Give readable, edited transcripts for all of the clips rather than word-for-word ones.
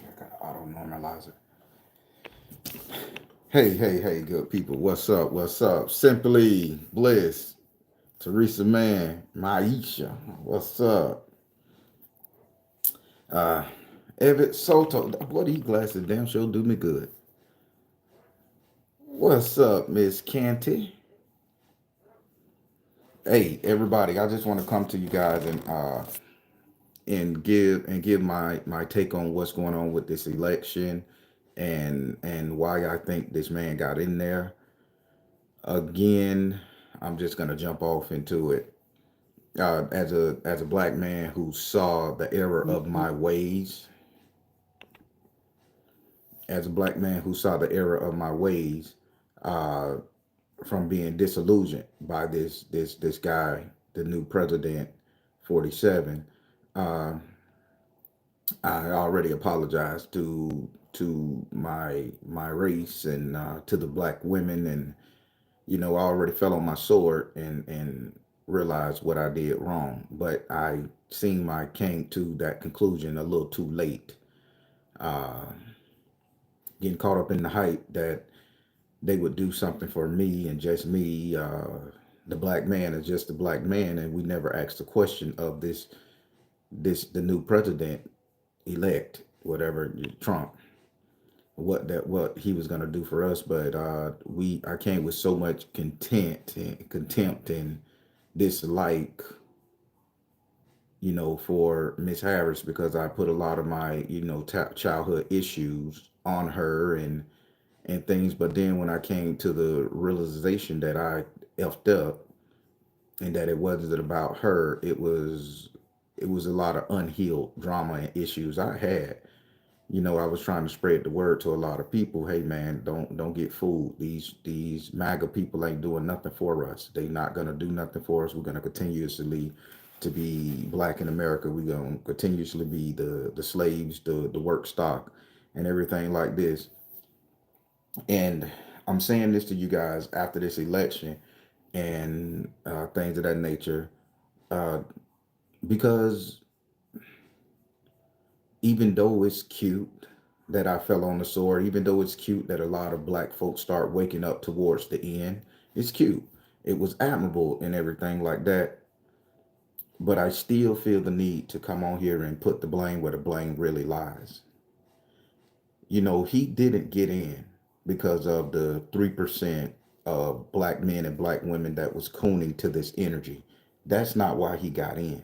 I gotta auto normalize it. Hey, good people. What's up? What's up? Simply Bliss, Teresa Man, Maisha. What's up? Uh, Evan Soto. Boy, these glasses damn sure do me good. What's up, Miss Canty? Hey, everybody. I just want to come to you guys and give my take on what's going on with this election and why I think this man got in there. Again, I'm just gonna jump off into it. As a black man who saw the error of my ways, as a black man who saw the error of my ways, uh, from being disillusioned by this guy, the new president, 47. Uh, I already apologized to my race and to the black women, and I already fell on my sword and realized what I did wrong. But I came to that conclusion a little too late. Uh, Getting caught up in the hype that they would do something for me and just me. The black man is just the black man, and we never asked the question of the new president elect, whatever Trump, what he was gonna do for us. But I came with so much content and contempt and dislike, for Miss Harris, because I put a lot of my childhood issues on her and things. But then when I came to the realization that I effed up and that it wasn't about her, it was a lot of unhealed drama and issues I had. I was trying to spread the word to a lot of people. Hey man, don't get fooled. These MAGA people ain't doing nothing for us. They not gonna do nothing for us. We're gonna continuously to be black in America. We're gonna continuously be the slaves, the work stock, and everything like this. And I'm saying this to you guys after this election and things of that nature, uh, because even though it's cute that I fell on the sword, even though it's cute that a lot of black folks start waking up towards the end, it's cute. It was admirable and everything like that. But I still feel the need to come on here and put the blame where the blame really lies. He didn't get in because of the 3% of black men and black women that was cooning to this energy. That's not why he got in.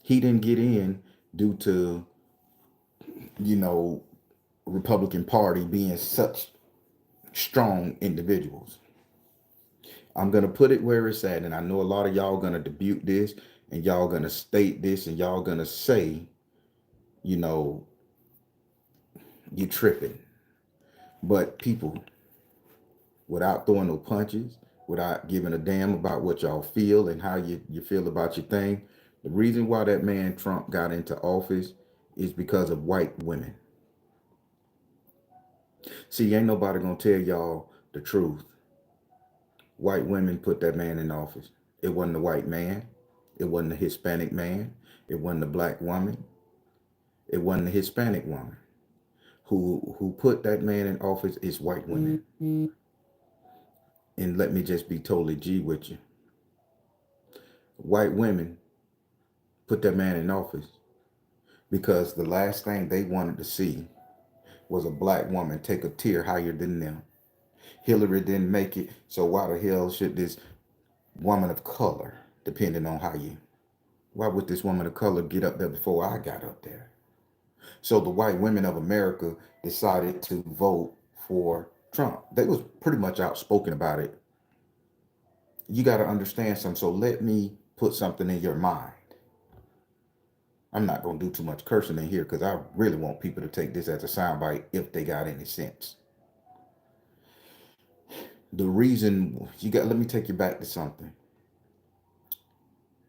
He didn't get in due to, you know, Republican Party being such strong individuals. I'm gonna put it where it's at, and I know a lot of y'all gonna debut this, and y'all gonna state this, and y'all gonna say, you know, you tripping. But people, without throwing no punches, without giving a damn about what y'all feel and how you feel about your thing, the reason why that man Trump got into office is because of white women. See, ain't nobody gonna tell y'all the truth. White women put that man in office. It wasn't a white man. It wasn't a Hispanic man. It wasn't a black woman. It wasn't a Hispanic woman. Who put that man in office is white women. And let me just be totally G with you. White women put that man in office because the last thing they wanted to see was a black woman take a tier higher than them. Hillary didn't make it, so why the hell should this woman of color, depending on why would this woman of color get up there before I got up there? So the white women of America decided to vote for Trump, they was pretty much outspoken about it. You got to understand something. So let me put something in your mind. I'm not going to do too much cursing in here because I really want people to take this as a soundbite if they got any sense. The reason you got, let me take you back to something.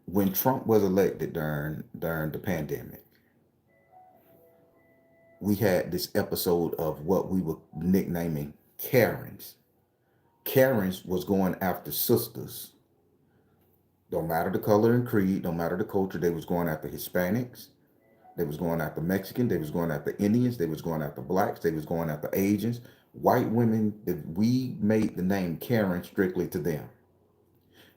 When Trump was elected during the pandemic, we had this episode of what we were nicknaming Karens. Karens was going after sisters. Don't matter the color and creed, don't matter the culture. They was going after Hispanics. They was going after Mexican. They was going after Indians. They was going after blacks. They was going after Asians. White women. We made the name Karen strictly to them.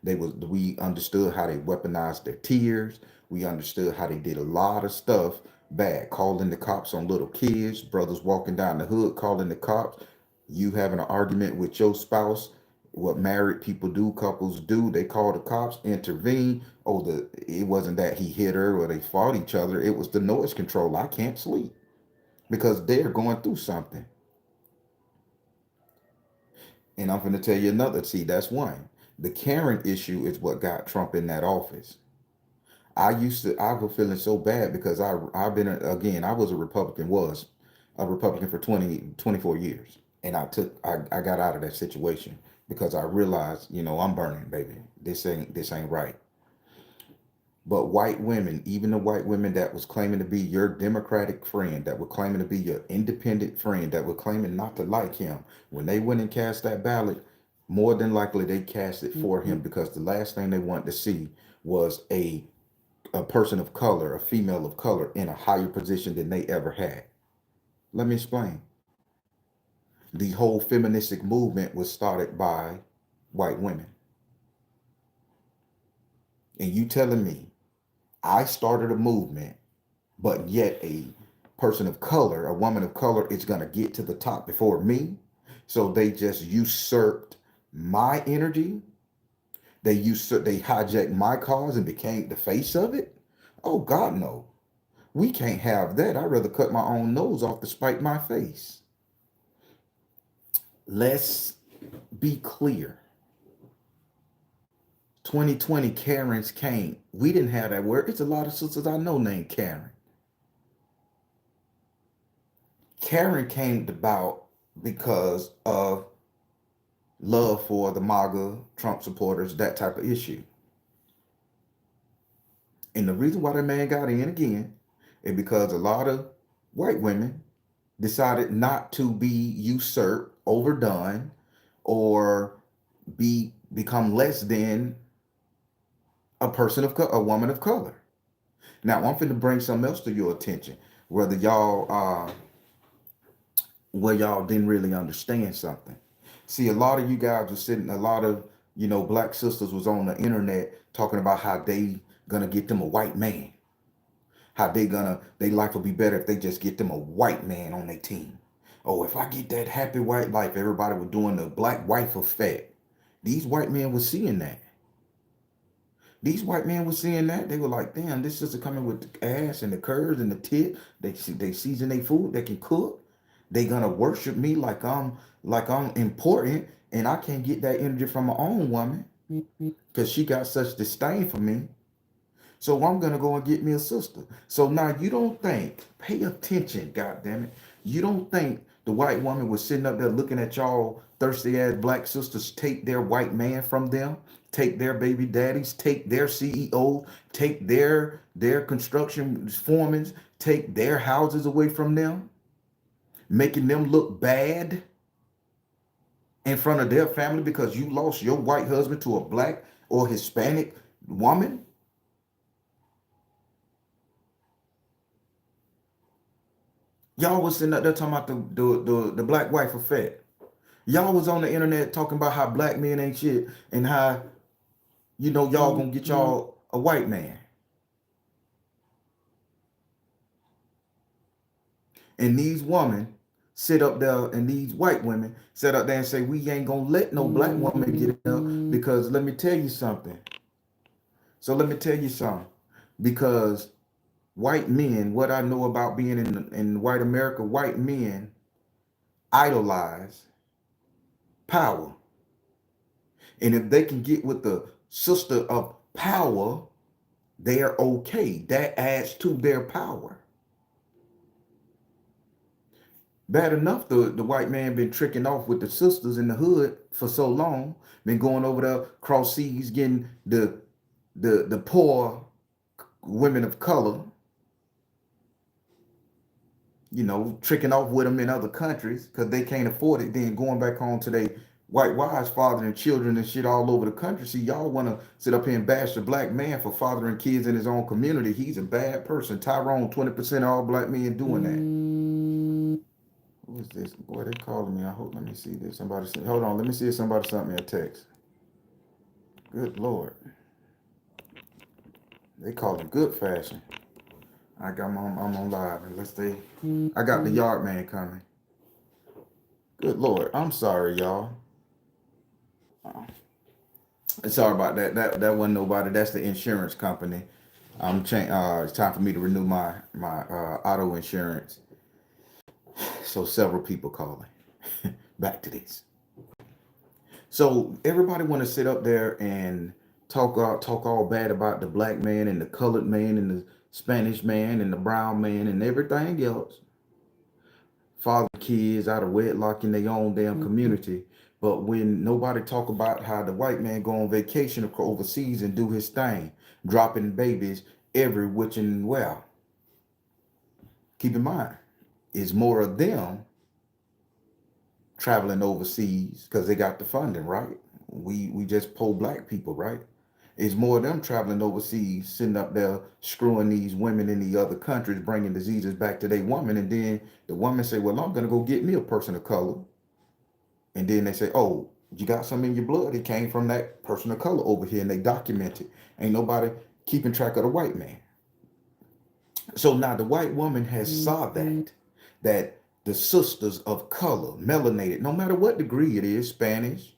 We understood how they weaponized their tears. We understood how they did a lot of stuff bad, calling the cops on little kids, brothers walking down the hood calling the cops. You having an argument with your spouse, what married people do, couples do, they call the cops, intervene. Oh, it wasn't that he hit her or they fought each other. It was the noise control. I can't sleep because they're going through something. And I'm going to tell you another. See, that's one. The Karen issue is what got Trump in that office. I was feeling so bad because I've been, again, was a Republican for 24 years. And I got out of that situation because I realized, I'm burning, baby. This ain't right. But white women, even the white women that was claiming to be your Democratic friend, that were claiming to be your independent friend, that were claiming not to like him, when they went and cast that ballot, more than likely they cast it for him because the last thing they wanted to see was a person of color, a female of color, in a higher position than they ever had. Let me explain. The whole feministic movement was started by white women. And you telling me I started a movement, but yet a person of color, a woman of color, is going to get to the top before me? So they just usurped my energy. They hijacked my cause and became the face of it? Oh, God, no. We can't have that. I'd rather cut my own nose off to spite my face. Let's be clear. 2020, Karens came. We didn't have that word. It's a lot of sisters I know named Karen. Karen came about because of love for the MAGA, Trump supporters, that type of issue. And the reason why that man got in again is because a lot of white women decided not to be usurped, overdone, or become less than a woman of color. Now I'm finna bring something else to your attention, whether y'all didn't really understand something. See, a lot of you guys were sitting, a lot of black sisters was on the internet talking about how they gonna get them a white man, how their life will be better if they just get them a white man on their team. Oh, if I get that happy white life, everybody was doing the black wife effect. These white men were seeing that. These white men were seeing that. They were like, damn, this sister coming with the ass and the curves and the tit. They season their food. They can cook. They gonna worship me like I'm important, and I can't get that energy from my own woman because she got such disdain for me. So I'm gonna go and get me a sister. So now you don't think, pay attention, God damn it. You don't think the white woman was sitting up there looking at y'all thirsty ass black sisters take their white man from them, take their baby daddies, take their CEOs, take their construction foremen, take their houses away from them, making them look bad in front of their family because you lost your white husband to a black or Hispanic woman? Y'all was sitting up there talking about the black wife effect. Y'all was on the internet talking about how black men ain't shit and how y'all gonna get y'all a white man. And these women sit up there, and these white women sit up there and say we ain't gonna let no black woman get up because let me tell you something. So let me tell you something. Because white men, what I know about being in white America, white men idolize power. And if they can get with the sister of power, they're okay. That adds to their power. Bad enough the white man been tricking off with the sisters in the hood for so long, been going over there cross seas, getting the poor women of color, tricking off with them in other countries because they can't afford it, then going back home to their white wives, fathering children and shit all over the country. See, y'all want to sit up here and bash the black man for fathering kids in his own community. He's a bad person. Tyrone, 20% of all black men doing that. Who is this? Boy, they calling me. I hope, let me see this. Somebody said, hold on, let me see if somebody sent me a text. Good Lord. They call it good fashion. I'm on live. And let's see. I got the yard man coming. Good Lord. I'm sorry, y'all. Sorry about that. That wasn't nobody. That's the insurance company. It's time for me to renew my auto insurance. So several people calling. Back to this. So everybody want to sit up there and talk all bad about the black man and the colored man and the Spanish man and the brown man and everything else. Father kids out of wedlock in their own damn community. But when nobody talk about how the white man go on vacation overseas and do his thing, dropping babies every which and well. Keep in mind, it's more of them traveling overseas because they got the funding, right? We just poor black people, right? It's more of them traveling overseas, sitting up there screwing these women in the other countries, bringing diseases back to their woman, and then the woman say, "Well, I'm gonna go get me a person of color," and then they say, "Oh, you got some in your blood. It came from that person of color over here," and they document it. Ain't nobody keeping track of the white man. So now the white woman has saw that the sisters of color, melanated, no matter what degree it is, Spanish,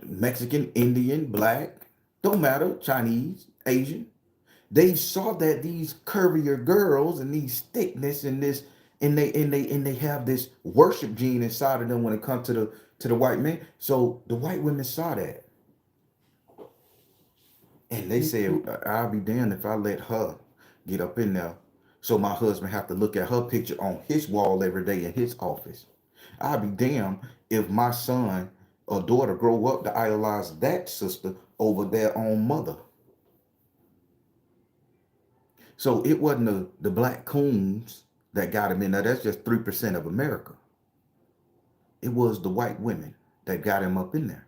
Mexican, Indian, black, don't matter, Chinese, Asian, they saw that these curvier girls and these thickness and this and they have this worship gene inside of them when it comes to the white man. So the white women saw that. And they said, I'll be damned if I let her get up in there. So my husband have to look at her picture on his wall every day in his office. I'll be damned if my son or daughter grow up to idolize that sister over their own mother. So it wasn't the black coons that got him in there. That's just 3% of America. It was the white women that got him up in there.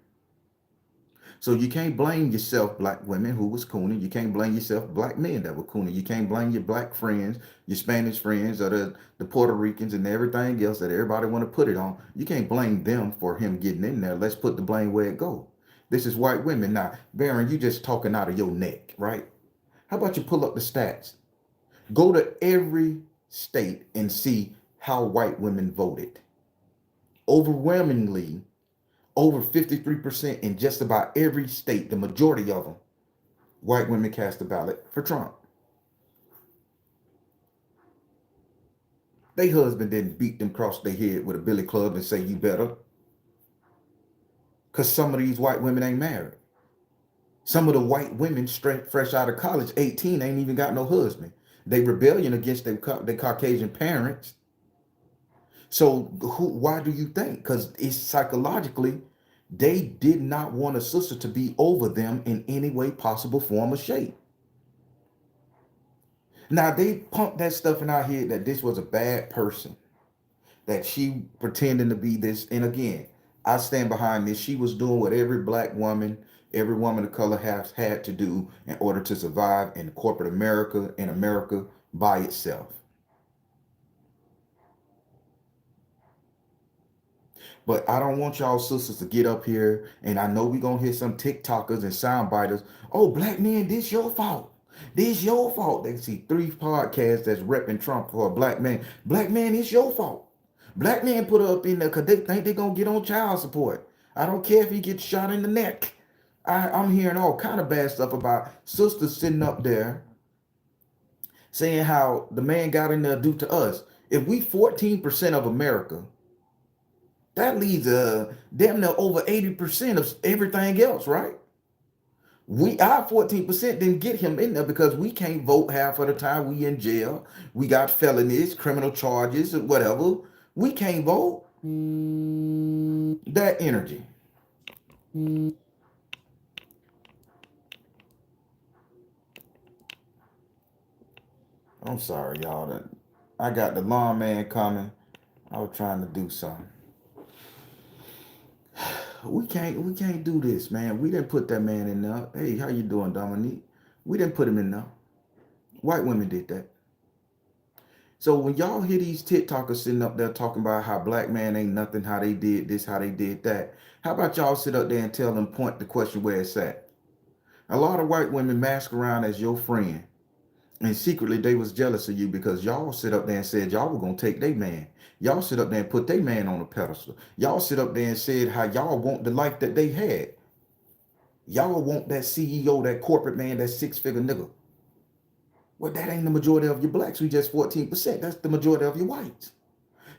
So you can't blame yourself, black women who was cooning. You can't blame yourself, black men that were cooning. You can't blame your black friends, your Spanish friends, or the Puerto Ricans and everything else that everybody want to put it on. You can't blame them for him getting in there. Let's put the blame where it go. This is white women. Now, Baron, you just talking out of your neck, right? How about you pull up the stats? Go to every state and see how white women voted. Overwhelmingly, over 53% in just about every state, the majority of them, white women cast a ballot for Trump. They husband didn't beat them across their head with a billy club and say, you better. Because some of these white women ain't married. Some of the white women straight fresh out of college, 18, ain't even got no husband. They rebellion against their Caucasian parents. So why do you think? Because it's psychologically, they did not want a sister to be over them in any way possible, form, or shape. Now, they pumped that stuff in our head that this was a bad person, that she pretending to be this. And again, I stand behind this. She was doing what every black woman, every woman of color has had to do in order to survive in corporate America, in America by itself. But I don't want y'all sisters to get up here, and I know we're going to hear some TikTokers and soundbiters. Oh, black men, this your fault. This your fault. They see 3 podcasts that's repping Trump for a black man. Black man, it's your fault. Black man put her up in there because they think they're going to get on child support. I don't care if he gets shot in the neck. I'm hearing all kind of bad stuff about sisters sitting up there saying how the man got in there due to us. If we 14% of America, That leaves damn near over 80% of everything else, right? Our 14% didn't get him in there because we can't vote half of the time. We in jail. We got felonies, criminal charges, or whatever. We can't vote. That energy. I'm sorry, y'all. I got the lawn man coming. I was trying to do something. We can't do this, man. We didn't put that man in there. Hey, how you doing, Dominique? We didn't put him in there. White women did that. So when y'all hear these TikTokers sitting up there talking about how black man ain't nothing, how they did this, how they did that, how about y'all sit up there and tell them, point the question where it's at? A lot of white women mask around as your friend, and secretly they was jealous of you because y'all sit up there and said y'all were gonna take their man. Y'all sit up there and put their man on a pedestal. Y'all sit up there and said how y'all want the life that they had. Y'all want that CEO, that corporate man, that six-figure nigga. Well, that ain't the majority of your blacks. We just 14%. That's the majority of your whites.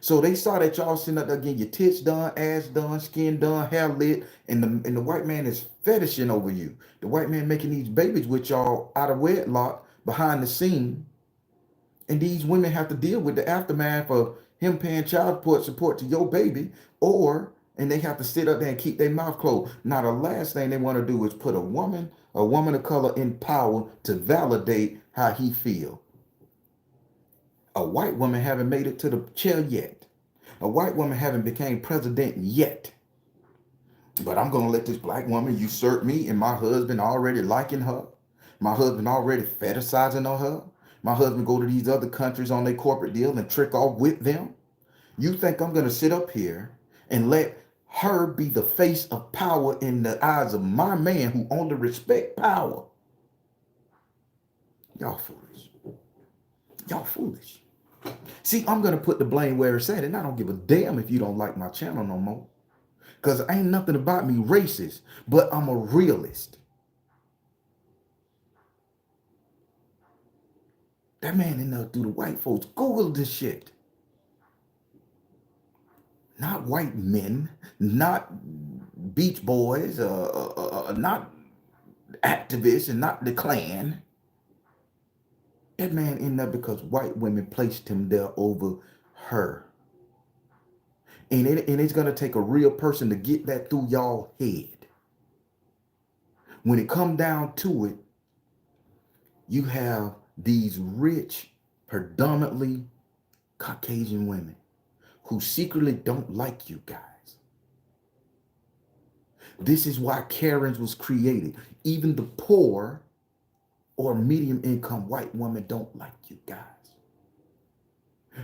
So they saw that y'all sitting up there getting your tits done, ass done, skin done, hair lit, and the white man is fetishing over you. The white man making these babies with y'all out of wedlock behind the scene. And these women have to deal with the aftermath of him paying child support to your baby, and they have to sit up there and keep their mouth closed. Now, the last thing they want to do is put a woman of color in power to validate how he feel. A white woman haven't made it to the chair yet. A white woman haven't became president yet. But I'm gonna let this black woman usurp me, and my husband already liking her. My husband already fetishizing on her. My husband go to these other countries on their corporate deal and trick off with them. You think I'm gonna sit up here and let her be the face of power in the eyes of my man who only respect power? Y'all foolish. Y'all foolish. See, I'm gonna put the blame where it's at, and I don't give a damn if you don't like my channel no more. Because ain't nothing about me racist, but I'm a realist. That man in there through the white folks. Google this shit. Not white men, not beach boys, not activists, and not the Klan. That man in there because white women placed him there over her. And it's going to take a real person to get that through y'all head. When it come down to it, you have these rich, predominantly Caucasian women who secretly don't like you guys. This is why Karens was created. Even the poor or medium income white women don't like you guys.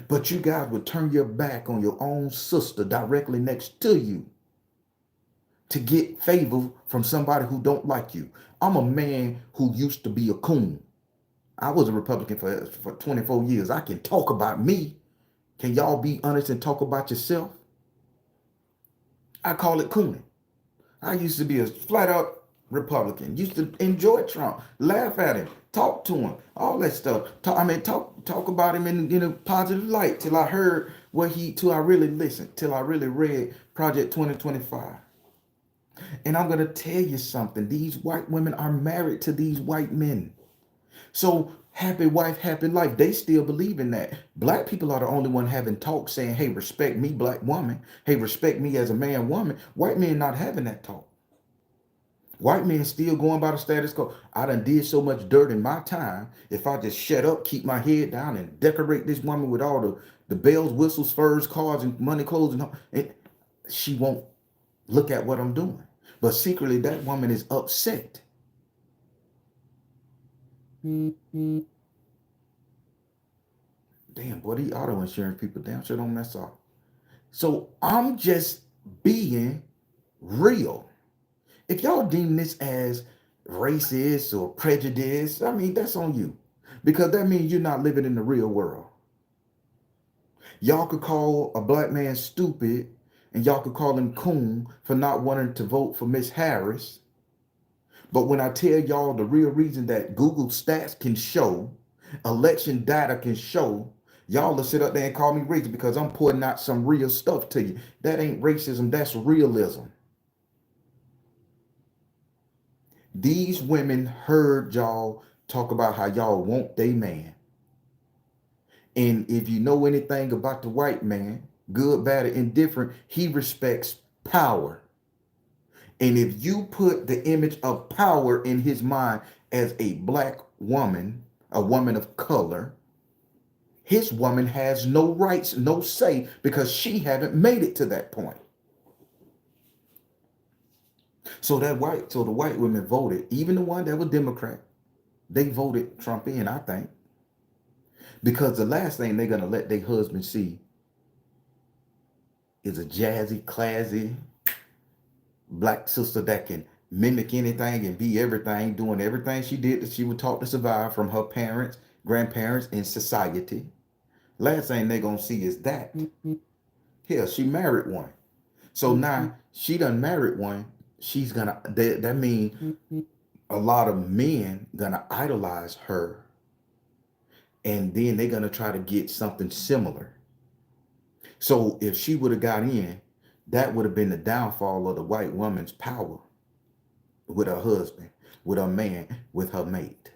But you guys would turn your back on your own sister directly next to you to get favor from somebody who don't like you. I'm a man who used to be a coon. I was a Republican for 24 years. I can talk about me. Can y'all be honest and talk about yourself? I call it cooning. I used to be a flat out Republican. Used to enjoy Trump, laugh at him, talk to him, all that stuff. Talk about him in a positive light till I heard till I really listened, till I really read Project 2025. And I'm gonna tell you something. These white women are married to these white men. So happy wife, happy life. They still believe in that. Black people are the only one having talk saying, hey, respect me, black woman. Hey, respect me as a man, woman. White men not having that talk. White men still going by the status quo. I done did so much dirt in my time. If I just shut up, keep my head down, and decorate this woman with all the bells, whistles, furs, cars, and money, clothes, and she won't look at what I'm doing. But secretly, that woman is upset. Damn, boy, these auto insurance people damn sure don't mess up. So I'm just being real. If y'all deem this as racist or prejudice, I mean, that's on you. Because that means you're not living in the real world. Y'all could call a black man stupid, and y'all could call him coon for not wanting to vote for Miss Harris. But when I tell y'all the real reason that Google stats can show, election data can show, Y'all will sit up there and call me racist because I'm putting out some real stuff to you. That ain't racism, that's realism. These women heard y'all talk about how y'all want they man. And if you know anything about the white man, good, bad, or indifferent, he respects power. And if you put the image of power in his mind as a black woman, a woman of color, his woman has no rights, no say, because she haven't made it to that point. So the white women voted, even the one that was Democrat, they voted Trump in, I think, because the last thing they're gonna let their husband see is a jazzy, classy black sister that can mimic anything and be everything, doing everything she did that she was taught to survive from her parents, grandparents, and society. Last thing they gonna see is that. Hell, she married one. So now she done married one. She's gonna that mean a lot of men gonna idolize her, and then they're gonna try to get something similar. So if she would have got in, that would have been the downfall of the white woman's power with her husband, with her man, with her mate.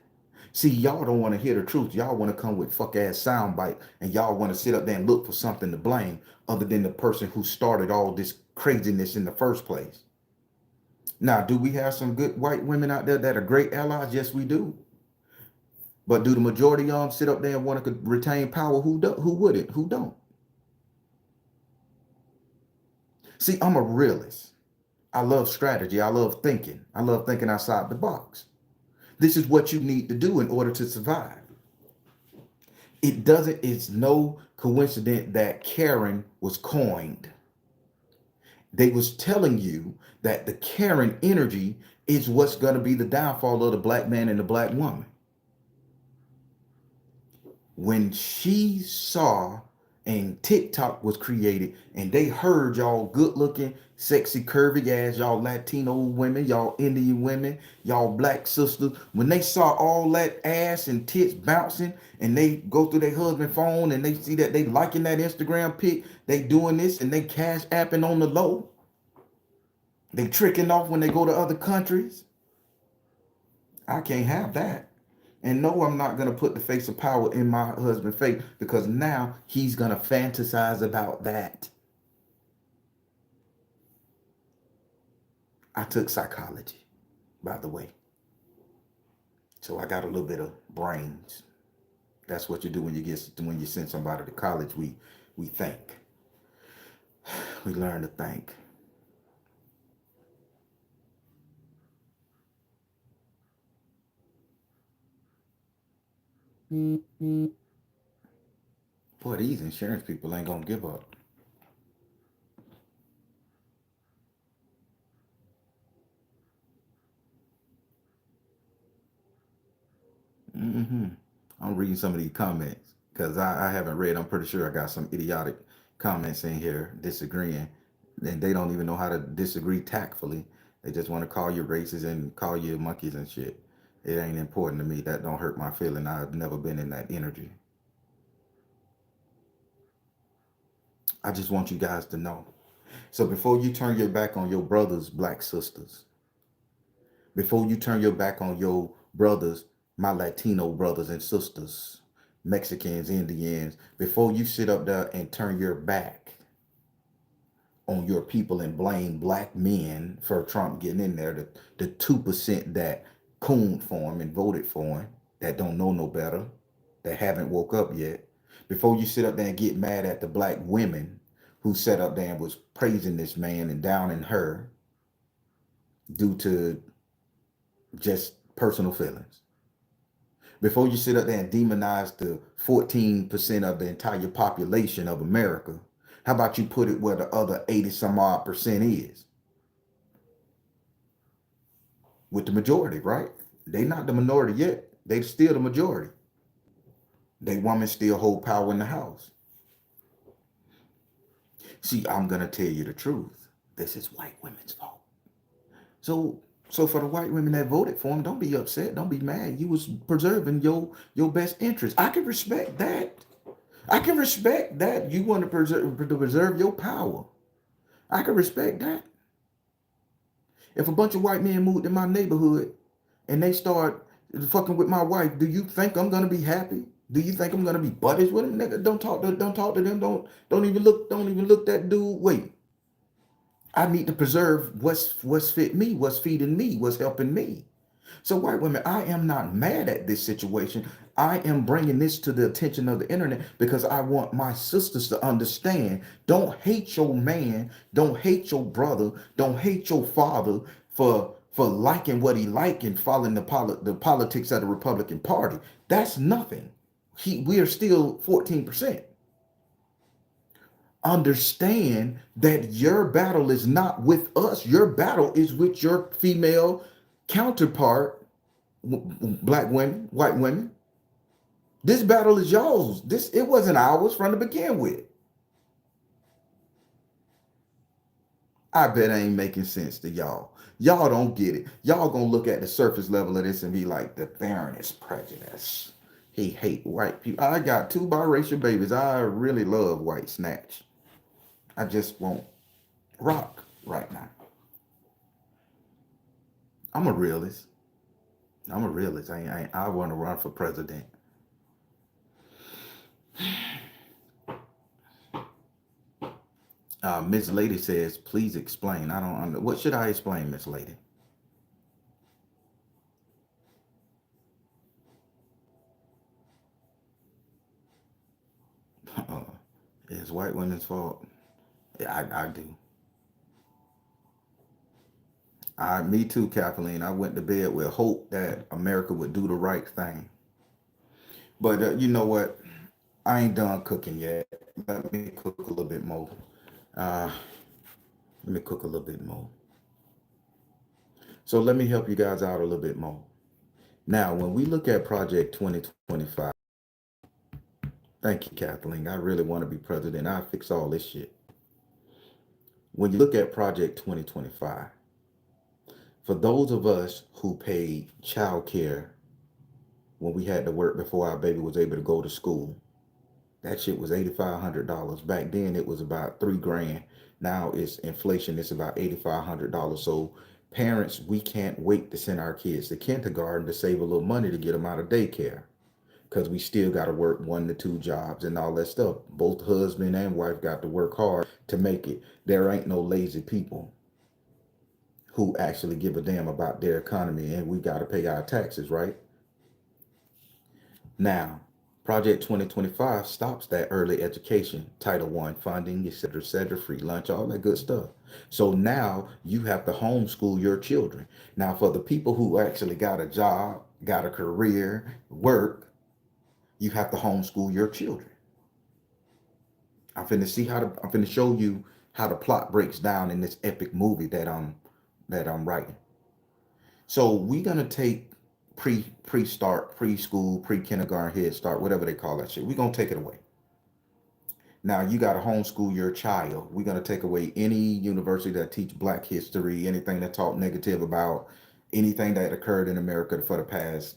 See, y'all don't want to hear the truth. Y'all want to come with fuck ass soundbite, and y'all want to sit up there and look for something to blame other than the person who started all this craziness in the first place. Now, do we have some good white women out there that are great allies? Yes, we do. But do the majority of them sit up there and want to retain power? Who do, who wouldn't? Who don't? See, I'm a realist. I love strategy. I love thinking. I love thinking outside the box. This is what you need to do in order to survive. It's no coincidence that Karen was coined. They was telling you that the Karen energy is what's going to be the downfall of the black man and the black woman. When she saw and TikTok was created and they heard y'all good looking, sexy, curvy ass, y'all Latino women, y'all Indian women, y'all black sisters, when they saw all that ass and tits bouncing and they go through their husband phone and they see that they liking that Instagram pic, they doing this and they cash apping on the low, they tricking off when they go to other countries. I can't have that. And no, I'm not going to put the face of power in my husband's face because now he's going to fantasize about that. I took psychology, by the way. So I got a little bit of brains. That's what you do when you send somebody to college. We think. We learn to think. Boy, these insurance people ain't gonna give up. hmm I'm reading some of these comments because I haven't read. I'm pretty sure I got some idiotic comments in here disagreeing, and they don't even know how to disagree tactfully. They just want to call you racist and call you monkeys and shit. It ain't important to me. That don't hurt my feeling. I've never been in that energy. I just want you guys to know. So before you turn your back on your brothers, black sisters, before you turn your back on your brothers, my Latino brothers and sisters, Mexicans, Indians, before you sit up there and turn your back on your people and blame black men for Trump getting in there, the 2% that cooned for him and voted for him, that don't know no better, that haven't woke up yet, before you sit up there and get mad at the black women who sat up there and was praising this man and downing her due to just personal feelings. Before you sit up there and demonize the 14% of the entire population of America, how about you put it where the other 80 some odd percent is? With the majority, right? They not the minority yet. They still the majority. They women still hold power in the house. See, I'm gonna tell you the truth. This is white women's fault. So so for the white women that voted for him, don't be upset. Don't be mad. You was preserving your best interest. I can respect that. I can respect that. You want to preserve your power. I can respect that. If a bunch of white men moved in my neighborhood and they start fucking with my wife, do you think I'm gonna be happy? Do you think I'm gonna be buddies with them? Nigga, don't talk to them. Don't even look that dude. Wait. I need to preserve what's fit me, what's feeding me, what's helping me. So white women, I am not mad at this situation. I am bringing this to the attention of the internet because I want my sisters to understand. Don't hate your man. Don't hate your brother. Don't hate your father for liking what he like and following the politics of the Republican Party. That's nothing. We are still 14%. Understand that your battle is not with us. Your battle is with your female counterpart, black women, white women. This battle is y'all's. This it wasn't ours from the begin with. I bet I ain't making sense to y'all. Y'all don't get it. Y'all gonna look at the surface level of this and be like, the Baron is prejudice. He hate white people. I got two biracial babies. I really love white snatch. I just won't rock right now. I'm a realist. I'm a realist. I want to run for president. Miss Lady says, please explain. I don't under what should I explain, Miss Lady? Uh, it's white women's fault. Yeah, I do. Me too, Kathleen. I went to bed with hope that America would do the right thing. But you know what? I ain't done cooking yet. Let me cook a little bit more. Uh, let me cook a little bit more. So let me help you guys out a little bit more. Now, when we look at Project 2025, thank you, Kathleen. I really want to be president. I fix all this shit. When you look at Project 2025, for those of us who paid child care when we had to work before our baby was able to go to school, that shit was $8,500. Back then it was about 3 grand. Now it's inflation, it's about $8,500. So parents, we can't wait to send our kids to kindergarten to save a little money to get them out of daycare. Because we still got to work 1 to 2 jobs and all that stuff. Both husband and wife got to work hard to make it. There ain't no lazy people who actually give a damn about their economy, and we got to pay our taxes, right? Now, Project 2025 stops that early education, Title One funding, et cetera, free lunch, all that good stuff. So now you have to homeschool your children. Now, for the people who actually got a job, got a career, work, you have to homeschool your children. I'm finna show you how the plot breaks down in this epic movie that I'm writing. So we're gonna take pre-start, preschool, pre-kindergarten, head start, whatever they call that shit. We're gonna take it away. Now you gotta homeschool your child. We're gonna take away any university that teach black history, anything that taught negative about anything that occurred in America for the past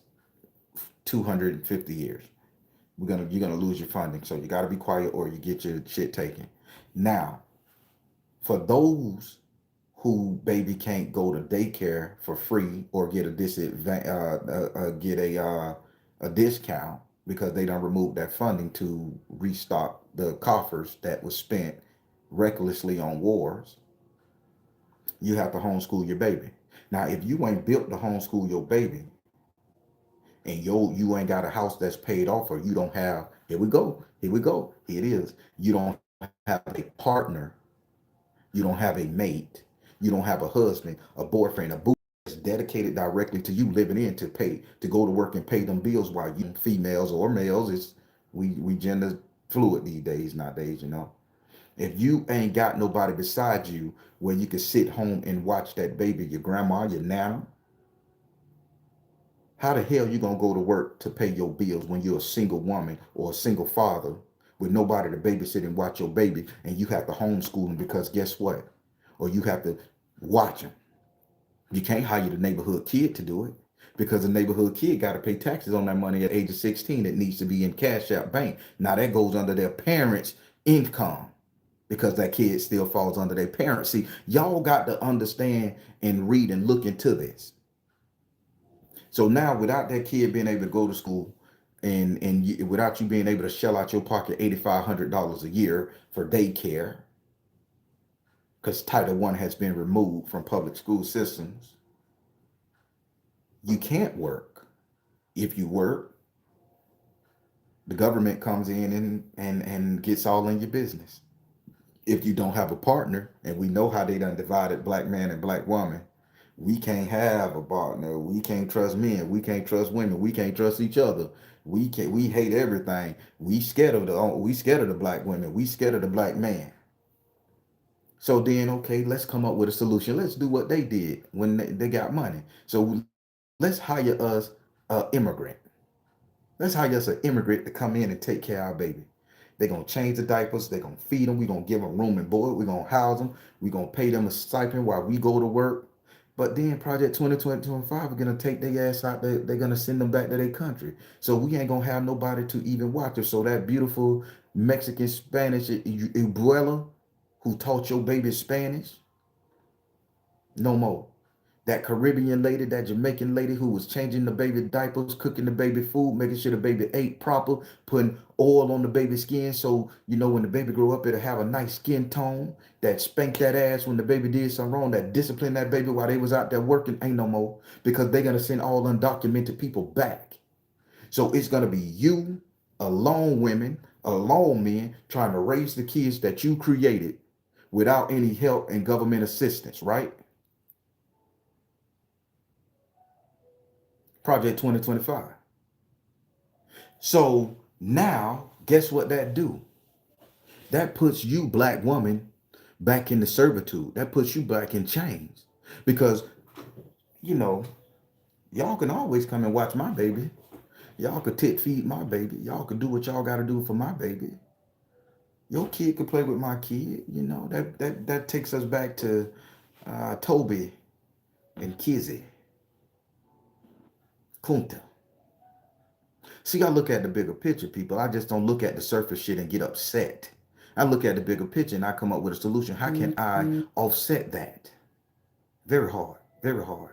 250 years. You're gonna lose your funding. So you gotta be quiet or you get your shit taken. Now, for those who baby can't go to daycare for free or get a a discount because they don't remove that funding to restock the coffers that was spent recklessly on wars. You have to homeschool your baby. Now, if you ain't built to homeschool your baby and you ain't got a house that's paid off or you don't have, here we go, here it is. You don't have a partner, you don't have a mate, you don't have a husband, a boyfriend, a boo that's dedicated directly to you living in to go to work and pay them bills while you females or males, it's we gender fluid these days nowadays, you know. If you ain't got nobody beside you where you can sit home and watch that baby, your grandma, your nana, how the hell you gonna go to work to pay your bills when you're a single woman or a single father with nobody to babysit and watch your baby, and you have to homeschool them because guess what? Or you have to watch them. You can't hire the neighborhood kid to do it. because the neighborhood kid got to pay taxes on that money at age of 16. It needs to be in cash out bank. Now that goes under their parents' income because that kid still falls under their parents. See, y'all got to understand and read and look into this. So now, without that kid being able to go to school, without you being able to shell out your pocket $8,500 a year for daycare, because Title I has been removed from public school systems, you can't work. If you work, the government comes in and gets all in your business. If you don't have a partner, and we know how they done divided black man and black woman, we can't have a partner. We can't trust men. We can't trust women. We can't trust each other. We hate everything. We scared of the black women. We scared of the black man. So then, okay, let's come up with a solution. Let's do what they did when they got money. So let's hire us an immigrant. Let's hire us an immigrant to come in and take care of our baby. They're going to change the diapers. They're going to feed them. We're going to give them room and board. We're going to house them. We're going to pay them a stipend while we go to work. But then Project 2025 are going to take their ass out. They're going to send them back to their country. So we ain't going to have nobody to even watch her. So that beautiful Mexican Spanish abuela who taught your baby Spanish, no more. That Caribbean lady, that Jamaican lady who was changing the baby diapers, cooking the baby food, making sure the baby ate proper, putting oil on the baby's skin so when the baby grow up, it'll have a nice skin tone. That spanked that ass when the baby did something wrong, that disciplined that baby while they was out there working, ain't no more, because they're gonna send all undocumented people back. So it's gonna be you, alone women, alone men, trying to raise the kids that you created without any help and government assistance, right? Project 2025. So now, guess what that do? That puts you, black woman, back into servitude. That puts you back in chains. Because, you know, y'all can always come and watch my baby. Y'all could tit feed my baby. Y'all could do what y'all got to do for my baby. Your kid could play with my kid. That takes us back to Toby and Kizzy, Kunta. See, I look at the bigger picture, people. I just don't look at the surface shit and get upset. I look at the bigger picture and I come up with a solution. How can I offset that? Very hard, very hard.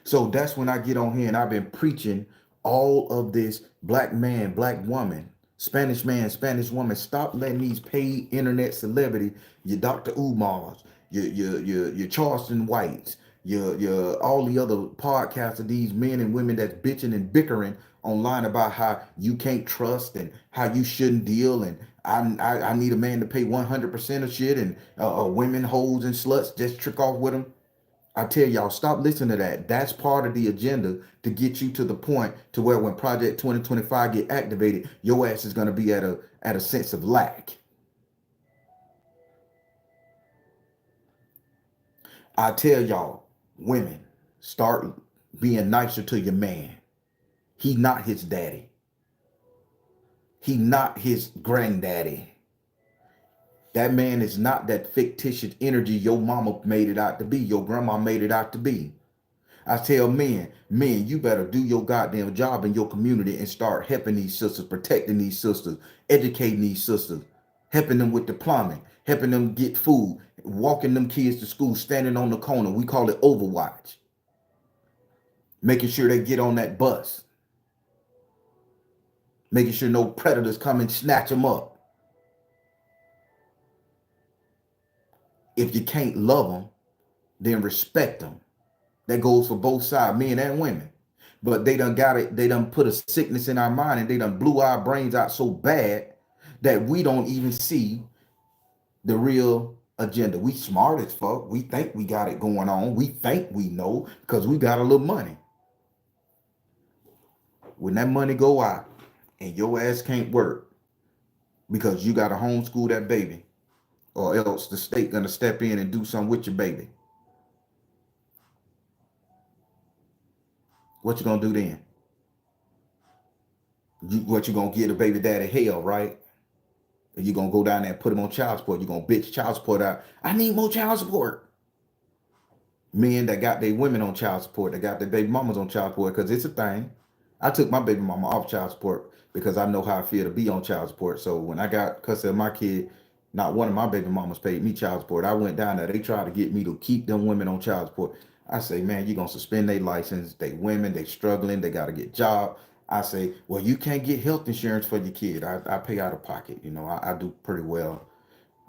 So that's when I get on here and I've been preaching all of this black man, black woman, Spanish man, Spanish woman. Stop letting these paid internet celebrity, your Dr. Umars, your Charleston Whites, your all the other podcasts of these men and women that's bitching and bickering online about how you can't trust and how you shouldn't deal, and I need a man to pay 100% of shit, and women, hoes, and sluts just trick off with them. I tell y'all, stop listening to that. That's part of the agenda to get you to the point to where when Project 2025 get activated, your ass is going to be at a sense of lack. I tell y'all, women, start being nicer to your man. He not his daddy. He not his granddaddy. That man is not that fictitious energy your mama made it out to be, your grandma made it out to be. I tell men, you better do your goddamn job in your community and start helping these sisters, protecting these sisters, educating these sisters, helping them with the plumbing, helping them get food, walking them kids to school, standing on the corner. We call it Overwatch. Making sure they get on that bus, making sure no predators come and snatch them up. If you can't love them, then respect them. That goes for both sides, men and women. But they done got it, they done put a sickness in our mind and they done blew our brains out so bad that we don't even see the real agenda. We smart as fuck. We think we got it going on. We think we know because we got a little money. When that money go out and your ass can't work because you got to homeschool that baby, or else the state gonna step in and do something with your baby, what you gonna do then? What you gonna give the baby daddy hell, right? And you gonna go down there and put him on child support. You gonna bitch child support out. I need more child support. Men that got their women on child support, that got their baby mamas on child support, because it's a thing. I took my baby mama off child support because I know how I feel to be on child support. So when I got custody of my kid, not one of my baby mamas paid me child support. I went down there. They tried to get me to keep them women on child support. I say, man, you gonna suspend their license. They women, they struggling, they gotta get job. I say, well, you can't get health insurance for your kid. I pay out of pocket. I do pretty well.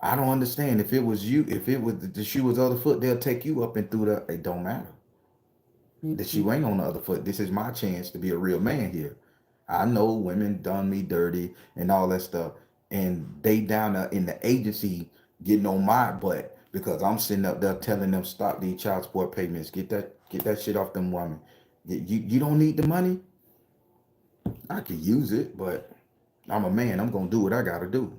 I don't understand. If it was you, if it was the shoe was the other foot, they'll take you up and through the. It don't matter. The shoe ain't on the other foot. This is my chance to be a real man here. I know women done me dirty and all that stuff, and they down there in the agency getting on my butt because I'm sitting up there telling them stop these child support payments. Get that shit off them women. You don't need the money. I could use it, but I'm a man. I'm gonna do what I gotta do.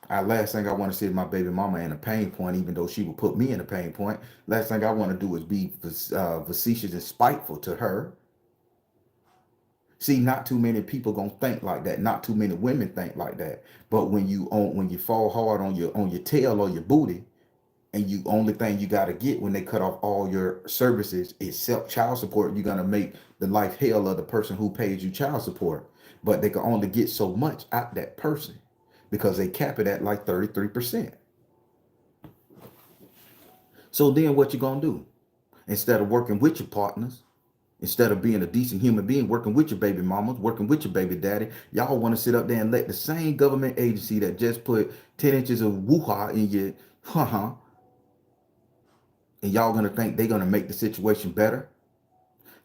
Last thing I want to see is my baby mama in a pain point, even though she would put me in a pain point. Last thing I want to do is be facetious and spiteful to her. See, not too many people gonna think like that. Not too many women think like that. But when you fall hard on your tail or your booty, and you only thing you gotta get when they cut off all your services is self child support, you're gonna make the life hell of the person who pays you child support. But they can only get so much out that person because they cap it at like 33%. So then what you gonna do? Instead of working with your partners, instead of being a decent human being, working with your baby mamas, working with your baby daddy, y'all want to sit up there and let the same government agency that just put 10 inches of woo-ha in your and y'all gonna think they're gonna make the situation better.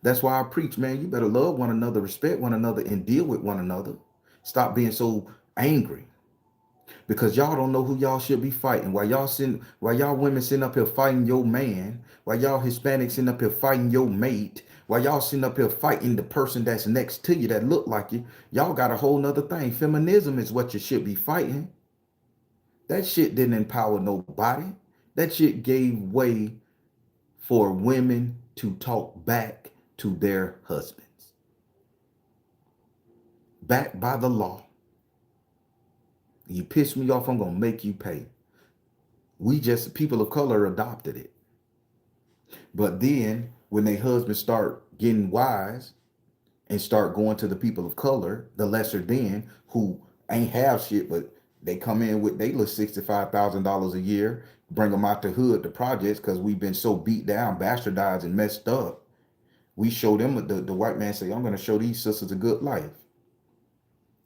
That's why I preach, man, you better love one another, respect one another, and deal with one another. Stop being so angry. Because y'all don't know who y'all should be fighting. While y'all women sitting up here fighting your man, while y'all Hispanics sitting up here fighting your mate, while y'all sitting up here fighting the person that's next to you that look like you, y'all got a whole nother thing. Feminism is what you should be fighting. That shit didn't empower nobody. That shit gave way for women to talk back to their husbands. Backed by the law. You piss me off, I'm gonna make you pay. People of color adopted it. But then when their husbands start getting wise and start going to the people of color, the lesser than, who ain't have shit, but they come in with they little $65,000 a year, bring them out the hood, the projects, because we've been so beat down, bastardized, and messed up. We show them the white man say, I'm gonna show these sisters a good life.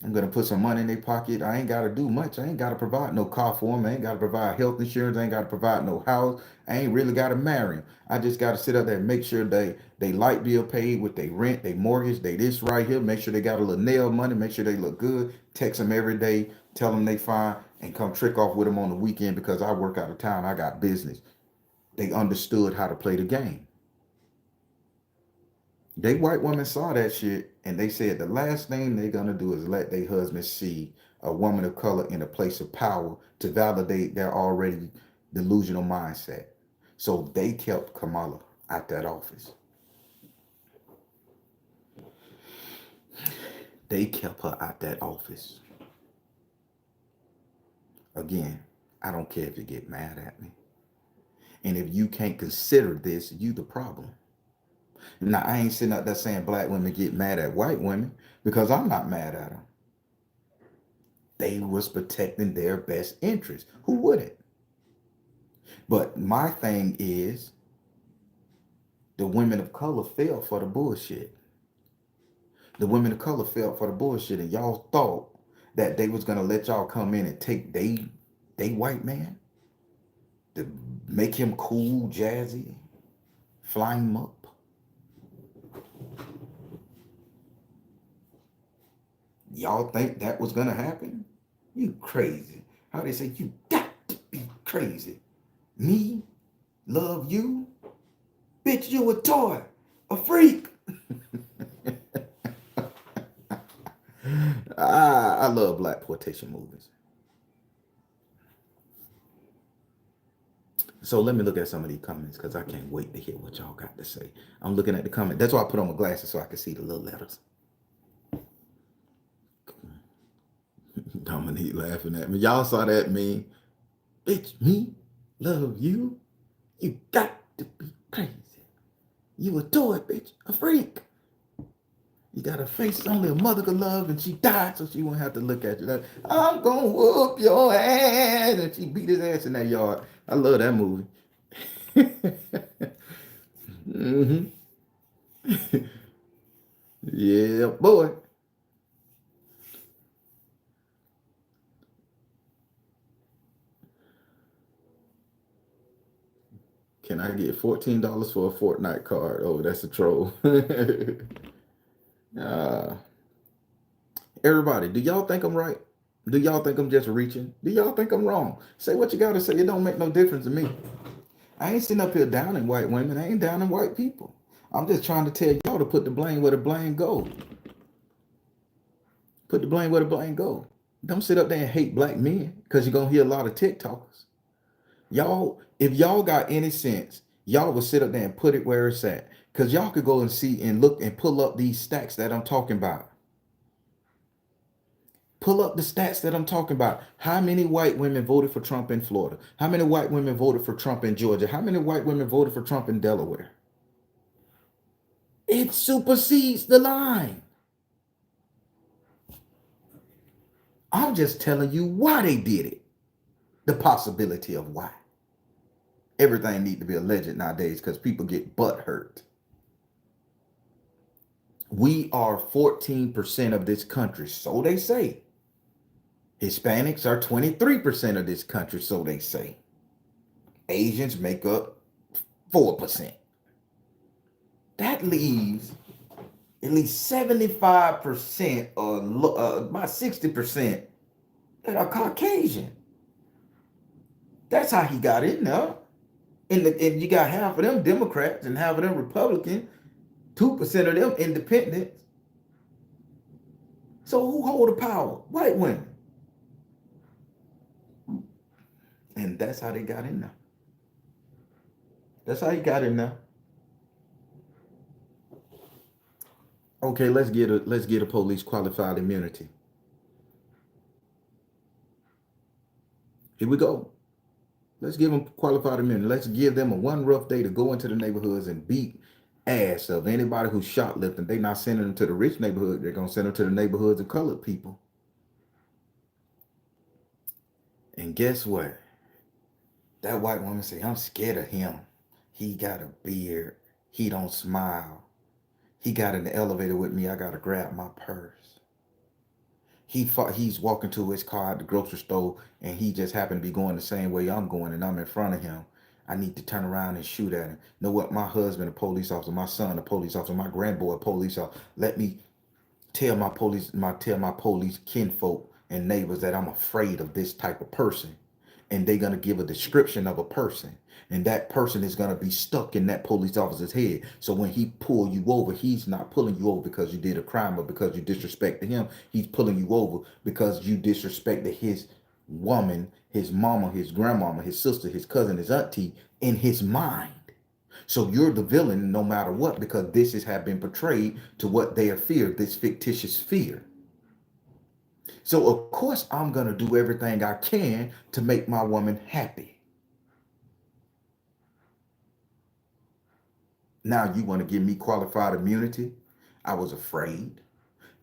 I'm gonna put some money in their pocket. I ain't gotta do much. I ain't gotta provide no car for them. I ain't gotta provide health insurance. I ain't gotta provide no house. I ain't really gotta marry them. I just gotta sit up there and make sure they light bill paid with their rent, they mortgage, they this right here. Make sure they got a little nail money. Make sure they look good. Text them every day. Tell them they fine and come trick off with them on the weekend because I work out of town. I got business. They understood how to play the game. They white women saw that shit and they said the last thing they're gonna do is let their husband see a woman of color in a place of power to validate their already delusional mindset. So they kept Kamala at that office. They kept her at that office. Again, I don't care if you get mad at me. And if you can't consider this, you the problem. Now, I ain't sitting up there saying black women get mad at white women because I'm not mad at them. They was protecting their best interest. Who wouldn't? But my thing is the women of color fell for the bullshit. The women of color fell for the bullshit, and y'all thought that they was gonna let y'all come in and take they white man to make him cool, jazzy, fly him up. Y'all think that was gonna happen? You crazy. How they say you got to be crazy. Me love you? Bitch, you a toy, a freak. I love black quotation movies. So let me look at some of these comments because I can't wait to hear what y'all got to say. I'm looking at the comment. That's why I put on my glasses so I can see the little letters. Dominique laughing at me. Y'all saw that meme? Bitch, me love you? You got to be crazy. You a toy, bitch, a freak. You got a face only a mother could love, and she died so she won't have to look at you. Like, I'm gonna whoop your ass, and she beat his ass in that yard. I love that movie. Hmm. Yeah, boy. Can I get $14 for a Fortnite card? Oh, that's a troll. uh, Everybody, do y'all think I'm right? Do y'all think I'm just reaching? Do y'all think I'm wrong? Say what you gotta say. It don't make no difference to me. I ain't sitting up here down in white women. I ain't down in white people. I'm just trying to tell y'all to put the blame where the blame go. Put the blame where the blame go. Don't sit up there and hate black men because you're gonna hear a lot of TikTokers. Y'all, if y'all got any sense, y'all would sit up there and put it where it's at. Because y'all could go and see and look and pull up these stacks that I'm talking about. Pull up the stats that I'm talking about. How many white women voted for Trump in Florida? How many white women voted for Trump in Georgia? How many white women voted for Trump in Delaware? It supersedes the line. I'm just telling you why they did it. The possibility of why. Everything need to be alleged nowadays because people get butt hurt. We are 14% of this country, so they say. Hispanics are 23% of this country, so they say. Asians make up 4%. That leaves at least 75% or about 60% that are Caucasian. That's how he got in there. And you got half of them Democrats and half of them Republicans, 2% of them independents. So who hold the power? White women. And that's how they got in there. That's how he got in there. Okay, let's get a police qualified immunity. Here we go. Let's give them qualified immunity. Let's give them a one rough day to go into the neighborhoods and beat ass of anybody who's shoplifting. They're not sending them to the rich neighborhood. They're gonna send them to the neighborhoods of colored people. And guess what? That white woman say, I'm scared of him. He got a beard. He don't smile. He got in the elevator with me. I gotta grab my purse. He's walking to his car at the grocery store and he just happened to be going the same way I'm going and I'm in front of him. I need to turn around and shoot at him. Know what? My husband a police officer, my son a police officer, my grandboy a police officer. Let me tell my police kinfolk and neighbors that I'm afraid of this type of person. And they're gonna give a description of a person. And that person is gonna be stuck in that police officer's head. So when he pull you over, he's not pulling you over because you did a crime or because you disrespected him. He's pulling you over because you disrespected his woman, his mama, his grandmama, his sister, his cousin, his auntie in his mind. So you're the villain no matter what, because this has been portrayed to what they are feared, this fictitious fear. So of course I'm gonna do everything I can to make my woman happy. Now you want to give me qualified immunity? I was afraid.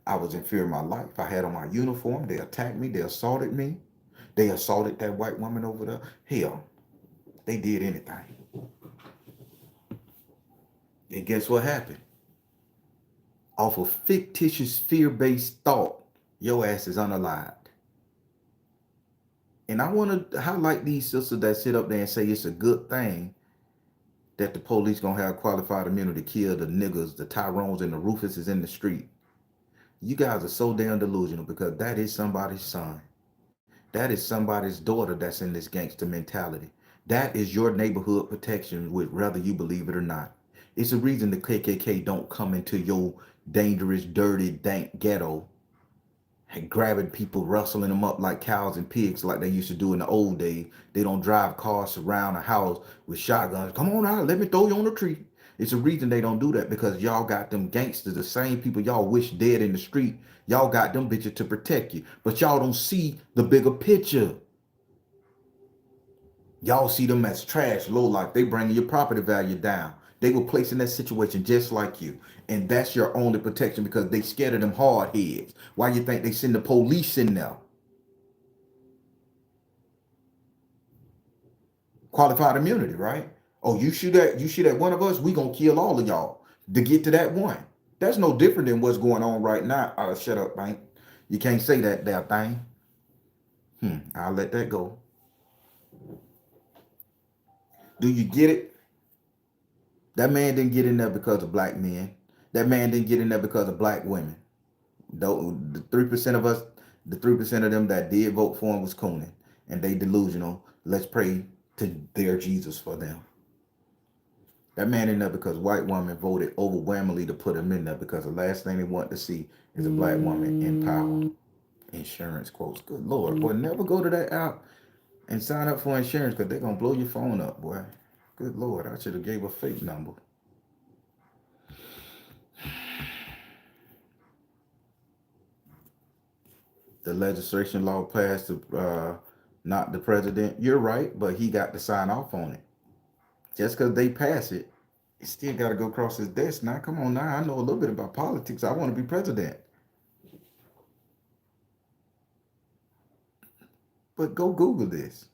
I was in fear of my life. I had on my uniform. They attacked me. They assaulted me. They assaulted that white woman over there. Hell, they did anything. And guess what happened? Off of fictitious fear-based thought, your ass is unalived. And I want to highlight these sisters that sit up there and say it's a good thing that the police gonna have qualified immunity to kill the niggas, the Tyrones, and the Rufuses in the street. You guys are so damn delusional because that is somebody's son. That is somebody's daughter that's in this gangster mentality. That is your neighborhood protection, with whether you believe it or not. It's a reason the KKK don't come into your dangerous, dirty, dank ghetto and grabbing people, rustling them up like cows and pigs like they used to do in the old days. They don't drive cars around a house with shotguns. Come on out, let me throw you on the tree. It's a reason they don't do that, because y'all got them gangsters, the same people y'all wish dead in the street. Y'all got them bitches to protect you. But y'all don't see the bigger picture. Y'all see them as trash, low life. They bringing your property value down. They were placed in that situation just like you. And that's your only protection because they scared of them hard heads. Why you think they send the police in there? Qualified immunity, right? Oh, you shoot at one of us, we gonna kill all of y'all to get to that one. That's no different than what's going on right now. Shut up, man. You can't say that damn thing. I'll let that go. Do you get it? That man didn't get in there because of black men. That man didn't get in there because of black women. Though the 3% of us, the 3% of them that did vote for him was cooning, and they delusional. Let's pray to their Jesus for them. That man in there because white woman voted overwhelmingly to put him in there because the last thing they want to see is a black woman in power. Insurance quotes. Good Lord. Boy, never go to that app and sign up for insurance because they're going to blow your phone up, boy. Good Lord. I should have gave a fake number. The legislation law passed, not the president. You're right, but he got to sign off on it. Just because they pass it, it still got to go across his desk. Now, come on now. I know a little bit about politics. I want to be president. But go Google this.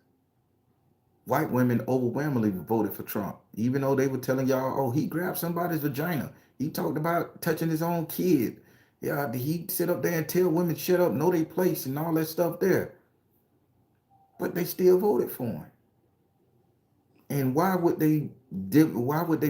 White women overwhelmingly voted for Trump, even though they were telling y'all, oh, he grabbed somebody's vagina. He talked about touching his own kid. Yeah, he sit up there and tell women shut up, know their place, and all that stuff there. But they still voted for him. And why would they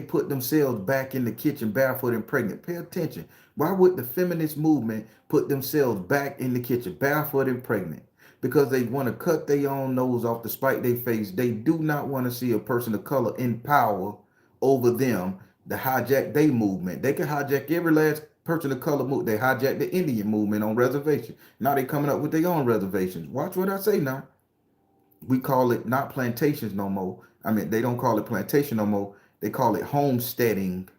put themselves back in the kitchen barefoot and pregnant? Pay attention. Why would the feminist movement put themselves back in the kitchen barefoot and pregnant? Because they want to cut their own nose off to spite their face. They do not want to see a person of color in power over them to hijack their movement. They can hijack every last person of color movement. They hijack the Indian movement on reservation. Now they coming up with their own reservations. Watch what I say now. We call it not plantations no more. I mean, they don't call it plantation no more. They call it homesteading.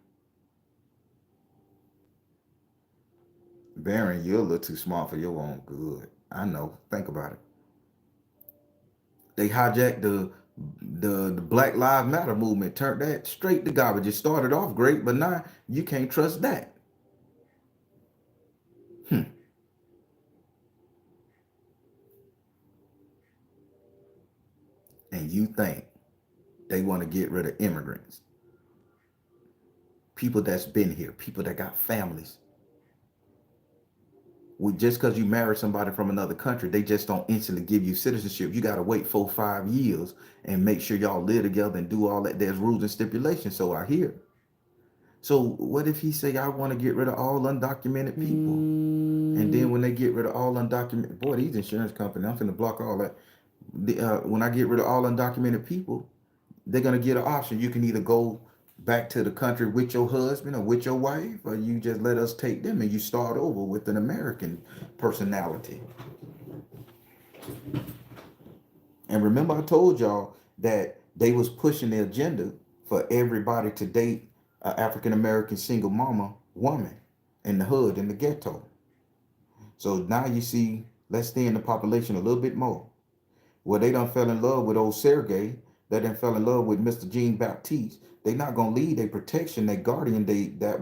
Baron, you're a little too smart for your own good. I know. Think about it. They hijacked the Black Lives Matter movement, turned that straight to garbage. It started off great, but now you can't trust that. Hmm. And you think they want to get rid of immigrants, people that's been here, people that got families. Just because you marry somebody from another country, they just don't instantly give you citizenship. You got to wait 4 5 years and make sure y'all live together and do all that. There's rules and stipulations. So I hear. So what if he say I want to get rid of all undocumented people, and then when they get rid of all undocumented, boy, these insurance companies, I'm finna block all that. When I get rid of all undocumented people, they're gonna get an option. You can either go back to the country with your husband or with your wife, or you just let us take them and you start over with an American personality. And remember, I told y'all that they was pushing the agenda for everybody to date an African American single mama woman in the hood in the ghetto. So now you see, let's stay in the population a little bit more. Well, they done fell in love with old Sergey. They done fell in love with Mr. Jean Baptiste. They not gonna leave their protection, their guardian,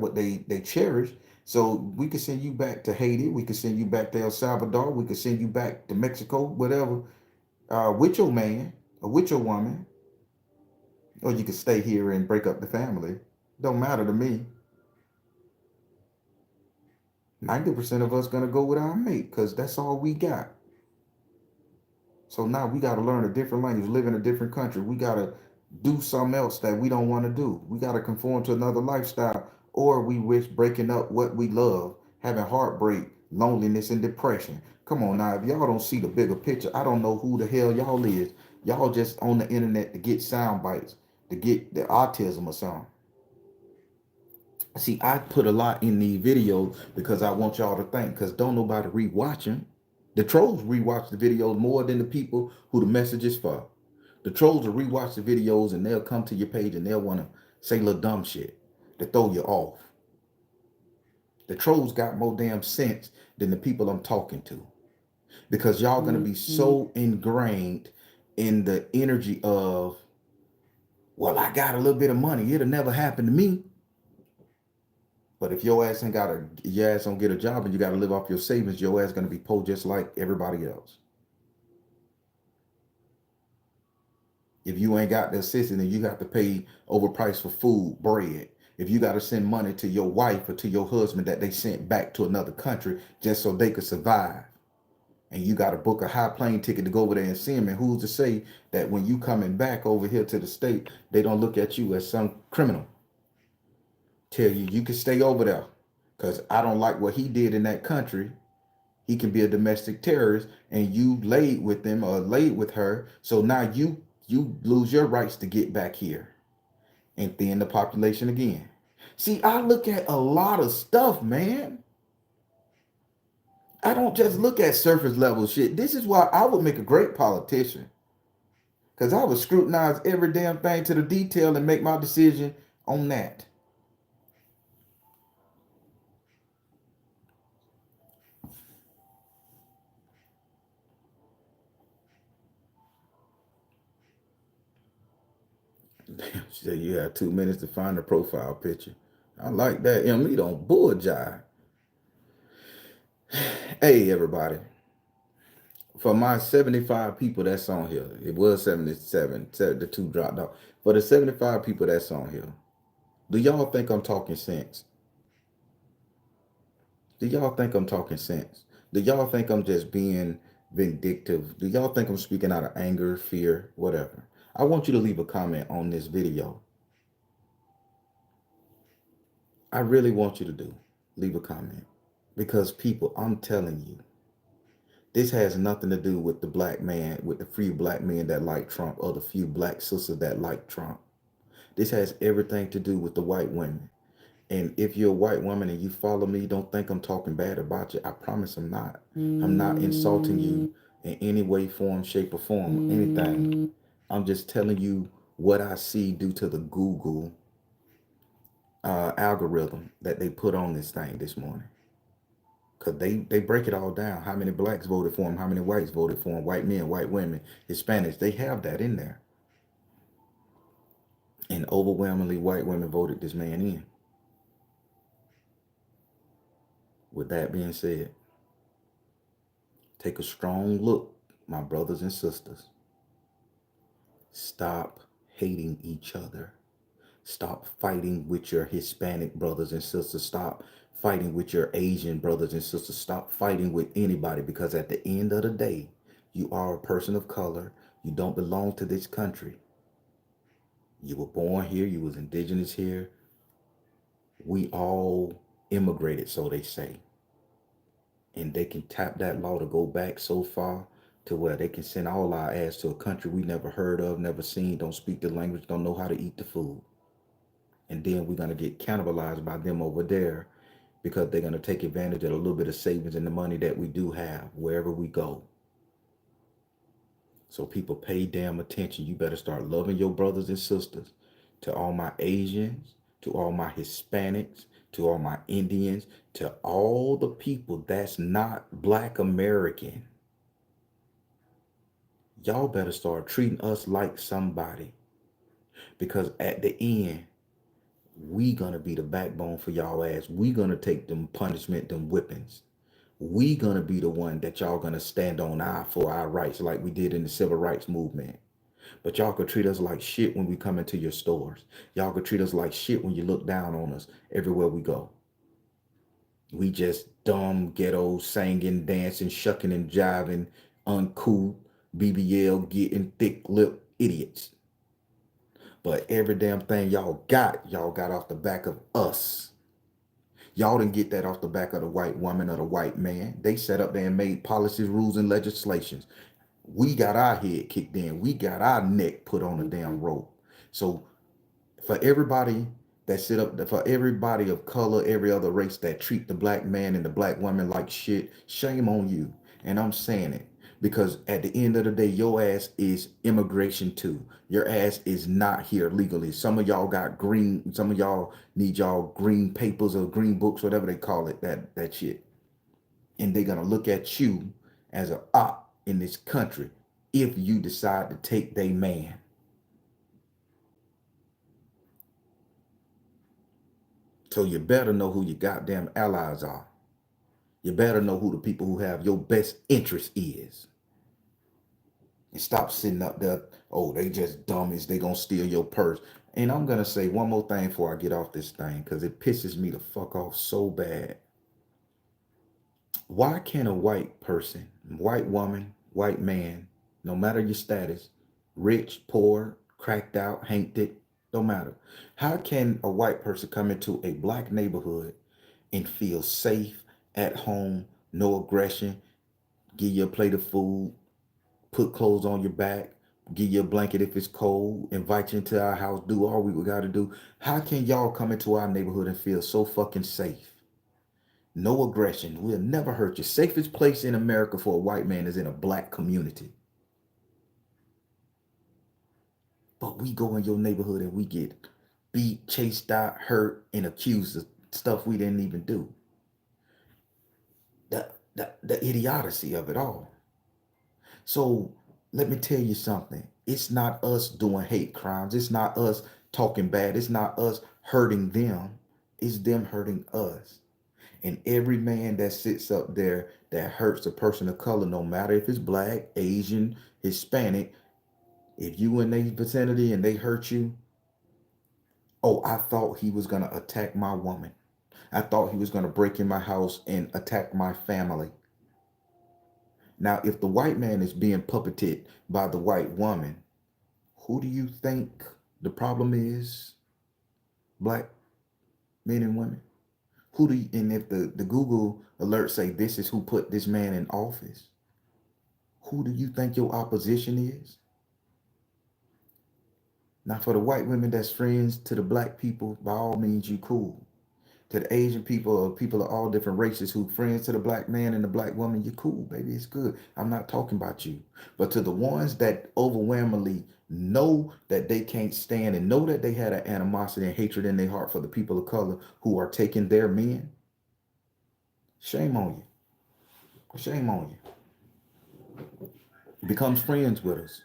what they cherish. So we could send you back to Haiti. We could send you back to El Salvador. We could send you back to Mexico, whatever, with your man or with your woman, or you could stay here and break up the family. Don't matter to me. 90% of us gonna go with our mate because that's all we got. So now we got to learn a different language, live in a different country. We got to do something else that we don't want to do. We got to conform to another lifestyle, or we wish breaking up what we love, having heartbreak, loneliness, and depression. Come on now, if y'all don't see the bigger picture, I don't know who the hell y'all is. Y'all just on the internet to get sound bites, to get the autism or something. See, I put a lot in the videos because I want y'all to think, because don't nobody rewatch them. The trolls rewatch the videos more than the people who the message is for. The trolls will rewatch the videos and they'll come to your page and they'll want to say little dumb shit to throw you off. The trolls got more damn sense than the people I'm talking to because y'all gonna be so ingrained in the energy of, well, I got a little bit of money, it'll never happen to me. But if your ass don't get a job and you got to live off your savings, your ass gonna be poor just like everybody else. If you ain't got the assistance and you have to pay overpriced for food, bread, if you got to send money to your wife or to your husband that they sent back to another country just so they could survive, and you got to book a high plane ticket to go over there and see them, and who's to say that when you coming back over here to the state, they don't look at you as some criminal? Tell you you can stay over there because I don't like what he did in that country. He can be a domestic terrorist, and you laid with them or laid with her, so now you lose your rights to get back here and thin the population again. See, I look at a lot of stuff, man. I don't just look at surface level shit. This is why I would make a great politician. Because I would scrutinize every damn thing to the detail and make my decision on that. She said you have 2 minutes to find a profile picture. I like that. Emily don't bull jive. Hey, everybody. For my 75 people that's on here, it was 77, the two dropped off. For the 75 people that's on here, do y'all think I'm talking sense? Do y'all think I'm talking sense? Do y'all think I'm just being vindictive? Do y'all think I'm speaking out of anger, fear, whatever? I want you to leave a comment on this video. I really want you to leave a comment. Because people, I'm telling you, this has nothing to do with the black man, with the few black men that like Trump or the few black sisters that like Trump. This has everything to do with the white women. And if you're a white woman and you follow me, don't think I'm talking bad about you. I promise I'm not. I'm not insulting you in any way, form, shape, or form, anything. I'm just telling you what I see due to the Google algorithm that they put on this thing this morning. Because they break it all down. How many blacks voted for him? How many whites voted for him? White men, white women, Hispanics. They have that in there. And overwhelmingly white women voted this man in. With that being said, take a strong look, my brothers and sisters. Stop hating each other. Stop fighting with your Hispanic brothers and sisters. Stop fighting with your Asian brothers and sisters. Stop fighting with anybody, because at the end of the day, you are a person of color. You don't belong to this country. You were born here. You was indigenous here. We all immigrated, so they say. And they can tap that law to go back so far to where they can send all our ass to a country we never heard of, never seen, don't speak the language, don't know how to eat the food. And then we're going to get cannibalized by them over there because they're going to take advantage of a little bit of savings and the money that we do have wherever we go. So people, pay damn attention. You better start loving your brothers and sisters. To all my Asians, to all my Hispanics, to all my Indians, to all the people that's not Black American. Y'all better start treating us like somebody. Because at the end, we gonna be the backbone for y'all ass. We gonna take them punishment, them whippings. We gonna be the one that y'all gonna stand on for our rights like we did in the civil rights movement. But y'all could treat us like shit when we come into your stores. Y'all could treat us like shit when you look down on us everywhere we go. We just dumb, ghetto, singing, dancing, shucking and jiving, uncool, BBL, getting thick lip idiots. But every damn thing y'all got off the back of us. Y'all didn't get that off the back of the white woman or the white man. They set up there and made policies, rules, and legislations. We got our head kicked in. We got our neck put on a damn rope. So for everybody that sit up, for everybody of color, every other race that treat the black man and the black woman like shit, shame on you. And I'm saying it because at the end of the day, your ass is immigration too. Your ass is not here legally. Some of y'all got green, some of y'all need y'all green papers or green books, whatever they call it, that shit. And they're gonna look at you as a op in this country if you decide to take their man. So you better know who your goddamn allies are. You better know who the people who have your best interest is. And stop sitting up there, oh, they just dummies, they gonna steal your purse. And I'm gonna say one more thing before I get off this thing, because it pisses me the fuck off so bad. Why can't a white person, white woman, white man, no matter your status, rich, poor, cracked out, hanked it, don't matter. How can a white person come into a black neighborhood and feel safe, at home, no aggression, give you a plate of food, put clothes on your back, give you a blanket if it's cold, invite you into our house, do all we got to do? How can y'all come into our neighborhood and feel so fucking safe? No aggression. We'll never hurt you. Safest place in America for a white man is in a black community. But we go in your neighborhood and we get beat, chased out, hurt, and accused of stuff we didn't even do. The idiocy of it all. So let me tell you something. It's not us doing hate crimes. It's not us talking bad. It's not us hurting them. It's them hurting us. And every man that sits up there that hurts a person of color, no matter if it's black, Asian, Hispanic, if you in their vicinity and they hurt you, oh, I thought he was going to attack my woman. I thought he was going to break in my house and attack my family. Now, if the white man is being puppeted by the white woman, who do you think the problem is? Black men and women? Who do you, and if the Google alert say this is who put this man in office, who do you think your opposition is? Now, for the white women that's friends to the black people, by all means, you cool. To the Asian people or people of all different races who friends to the black man and the black woman, you're cool, baby. It's good. I'm not talking about you. But to the ones that overwhelmingly know that they can't stand and know that they had an animosity and hatred in their heart for the people of color who are taking their men, shame on you. Shame on you. Become friends with us.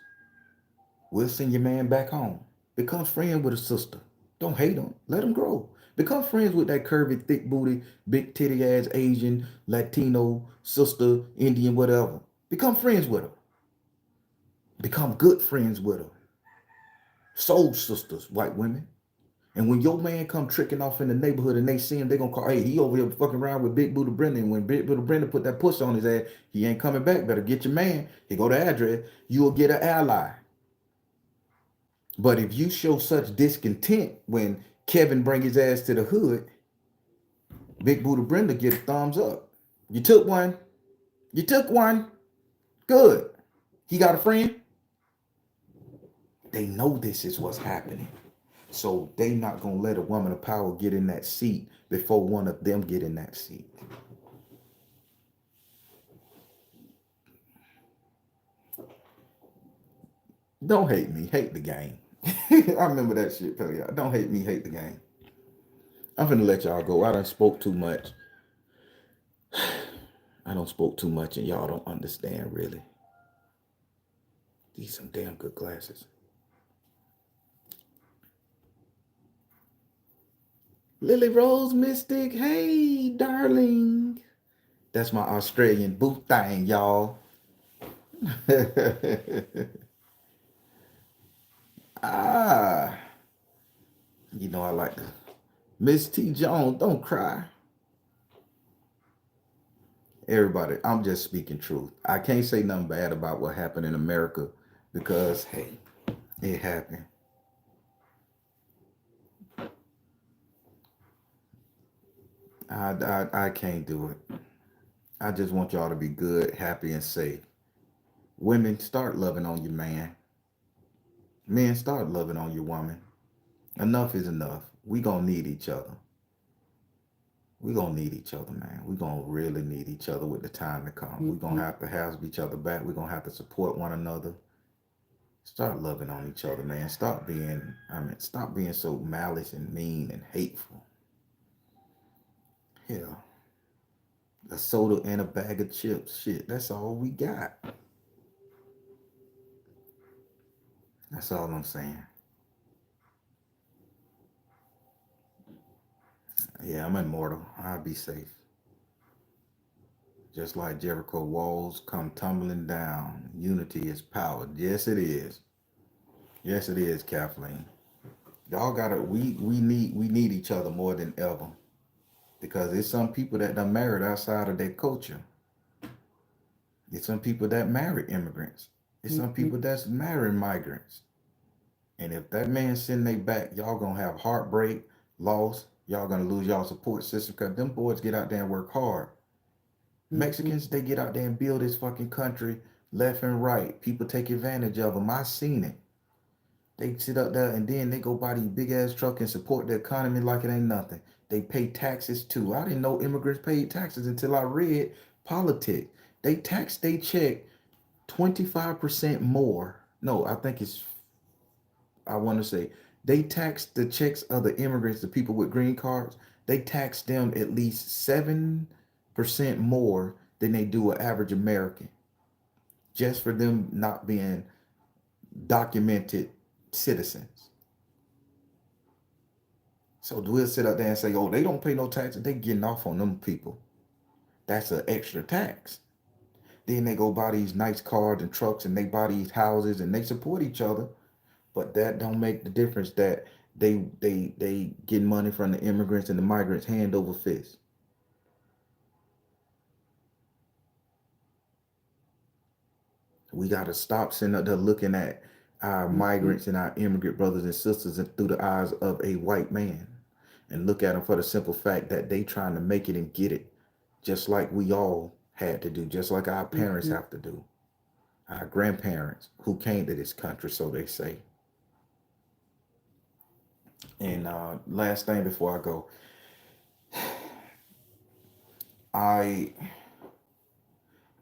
We'll send your man back home. Become friends with a sister. Don't hate them. Let them grow. Become friends with that curvy, thick booty, big titty ass Asian, Latino, sister, Indian, whatever. Become friends with her. Become good friends with her. Soul sisters, white women. And when your man come tricking off in the neighborhood and they see him, they gonna call, hey, he over here fucking around with Big Booty Brenda. And when Big Booty Brenda put that puss on his ass, he ain't coming back. Better get your man. He go to address. You will get an ally. But if you show such discontent when Kevin bring his ass to the hood, Big Booty Brenda get a thumbs up. You took one. You took one. Good. He got a friend. They know this is what's happening. So they not gonna let a woman of power get in that seat before one of them get in that seat. Don't hate me, hate the game. I remember that shit, y'all. Don't hate me, hate the game. I'm finna let y'all go. I done spoke too much. I don't spoke too much and y'all don't understand really. These some damn good glasses. Lily Rose Mystic, hey darling. That's my Australian boot thing, y'all. Ah, you know I like to. Miss T. Jones, don't cry. Everybody, I'm just speaking truth. I can't say nothing bad about what happened in America because, hey, it happened. I can't do it. I just want y'all to be good, happy, and safe. Women, start loving on your man. Men, start loving on your woman. Enough is enough. We gonna need each other. We gonna need each other, man. We gonna really need each other with the time to come. We gonna have to have each other back. We gonna have to support one another. Start loving on each other, man. Stop being so malice and mean and hateful. Hell, a soda and a bag of chips. Shit, that's all we got. That's all I'm saying. Yeah, I'm immortal. I'll be safe. Just like Jericho walls come tumbling down. Unity is power. Yes, it is. Yes, it is, Kathleen. Y'all gotta we need each other more than ever. Because there's some people that done married outside of their culture. There's some people that marry immigrants. There's some people that's marrying migrants. And if that man send they back, y'all gonna have heartbreak, loss. Y'all gonna lose y'all support system because them boys get out there and work hard. Mexicans, they get out there and build this fucking country left and right. People take advantage of them. I seen it. They sit up there and then they go buy these big ass truck and support the economy like it ain't nothing. They pay taxes too. I didn't know immigrants paid taxes until I read politics. They tax they check 25% more. No, I think it's I want to say they tax the checks of the immigrants, the people with green cards. They tax them at least 7% more than they do an average American, just for them not being documented citizens. So we'll sit up there and say, "Oh, they don't pay no taxes. They getting off on them people. That's an extra tax." Then they go buy these nice cars and trucks, and they buy these houses, and they support each other. But that don't make the difference that they get money from the immigrants and the migrants hand over fist. We got to stop sitting up there looking at our migrants and our immigrant brothers and sisters through the eyes of a white man, and look at them for the simple fact that they trying to make it and get it, just like we all had to do, just like our parents have to do, our grandparents who came to this country, so they say. And last thing before I go, I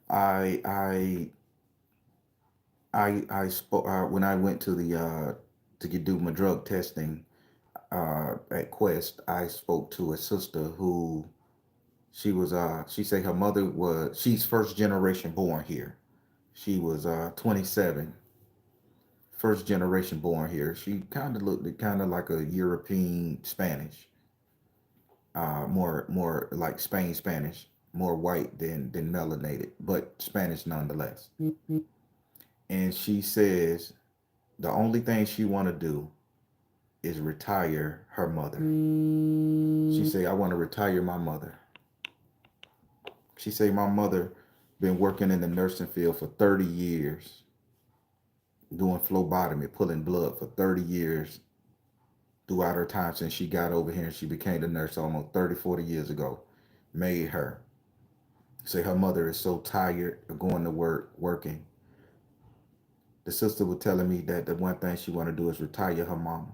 I I spoke when I went to the to get do my drug testing at Quest. I spoke to a sister who she said her mother was she's first generation born here. She was 27, first generation born here. She kind of looked kind of like a European Spanish, more like Spain Spanish, more white than melanated, but Spanish nonetheless. And she says the only thing she want to do is retire her mother. She say, I want to retire my mother. She say, my mother been working in the nursing field for 30 years, doing phlebotomy, pulling blood for 30 years throughout her time since she got over here and she became a nurse almost 30, 40 years ago. Made her. Say her mother is so tired of going to work, working. The sister was telling me that the one thing she want to do is retire her mama.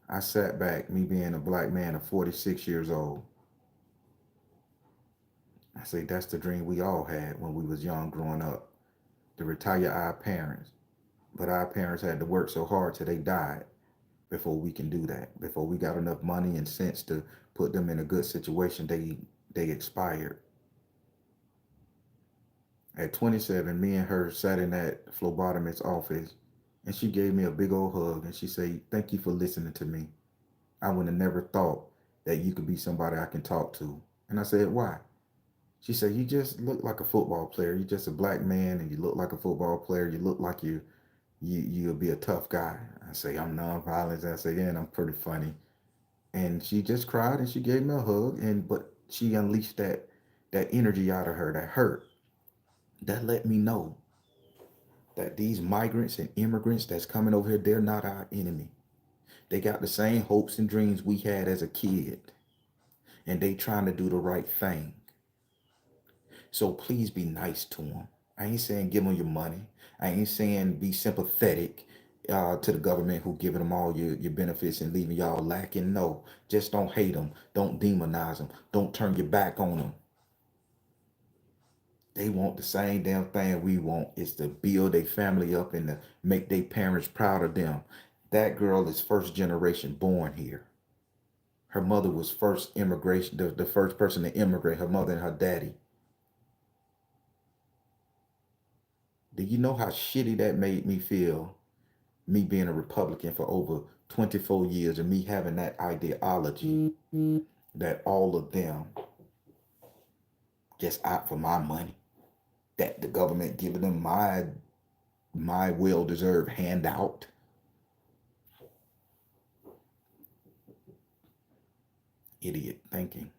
I sat back, me being a black man of 46 years old. I say that's the dream we all had when we was young growing up, to retire our parents. But our parents had to work so hard till they died before we can do that. Before we got enough money and sense to put them in a good situation, they expired. At 27, me and her sat in that phlebotomist's office and she gave me a big old hug and she said, thank you for listening to me. I would have never thought that you could be somebody I can talk to. And I said, why? She said, you just look like a football player. You're just a black man and you look like a football player. You look like you'll be a tough guy. I say, I'm nonviolent. I say, yeah, and I'm pretty funny. And she just cried and she gave me a hug. And but she unleashed that energy out of her, that hurt. That let me know that these migrants and immigrants that's coming over here, they're not our enemy. They got the same hopes and dreams we had as a kid. And they trying to do the right thing. So please be nice to them. I ain't saying give them your money. I ain't saying be sympathetic to the government who giving them all your benefits and leaving y'all lacking. No, just don't hate them. Don't demonize them. Don't turn your back on them. They want the same damn thing we want, is to build their family up and to make their parents proud of them. That girl is first generation born here. Her mother was first immigration, the first person to immigrate, her mother and her daddy. Do you know how shitty that made me feel? Me being a Republican for over 24 years and me having that ideology that all of them just out for my money, that the government giving them my well-deserved handout. Idiot thinking.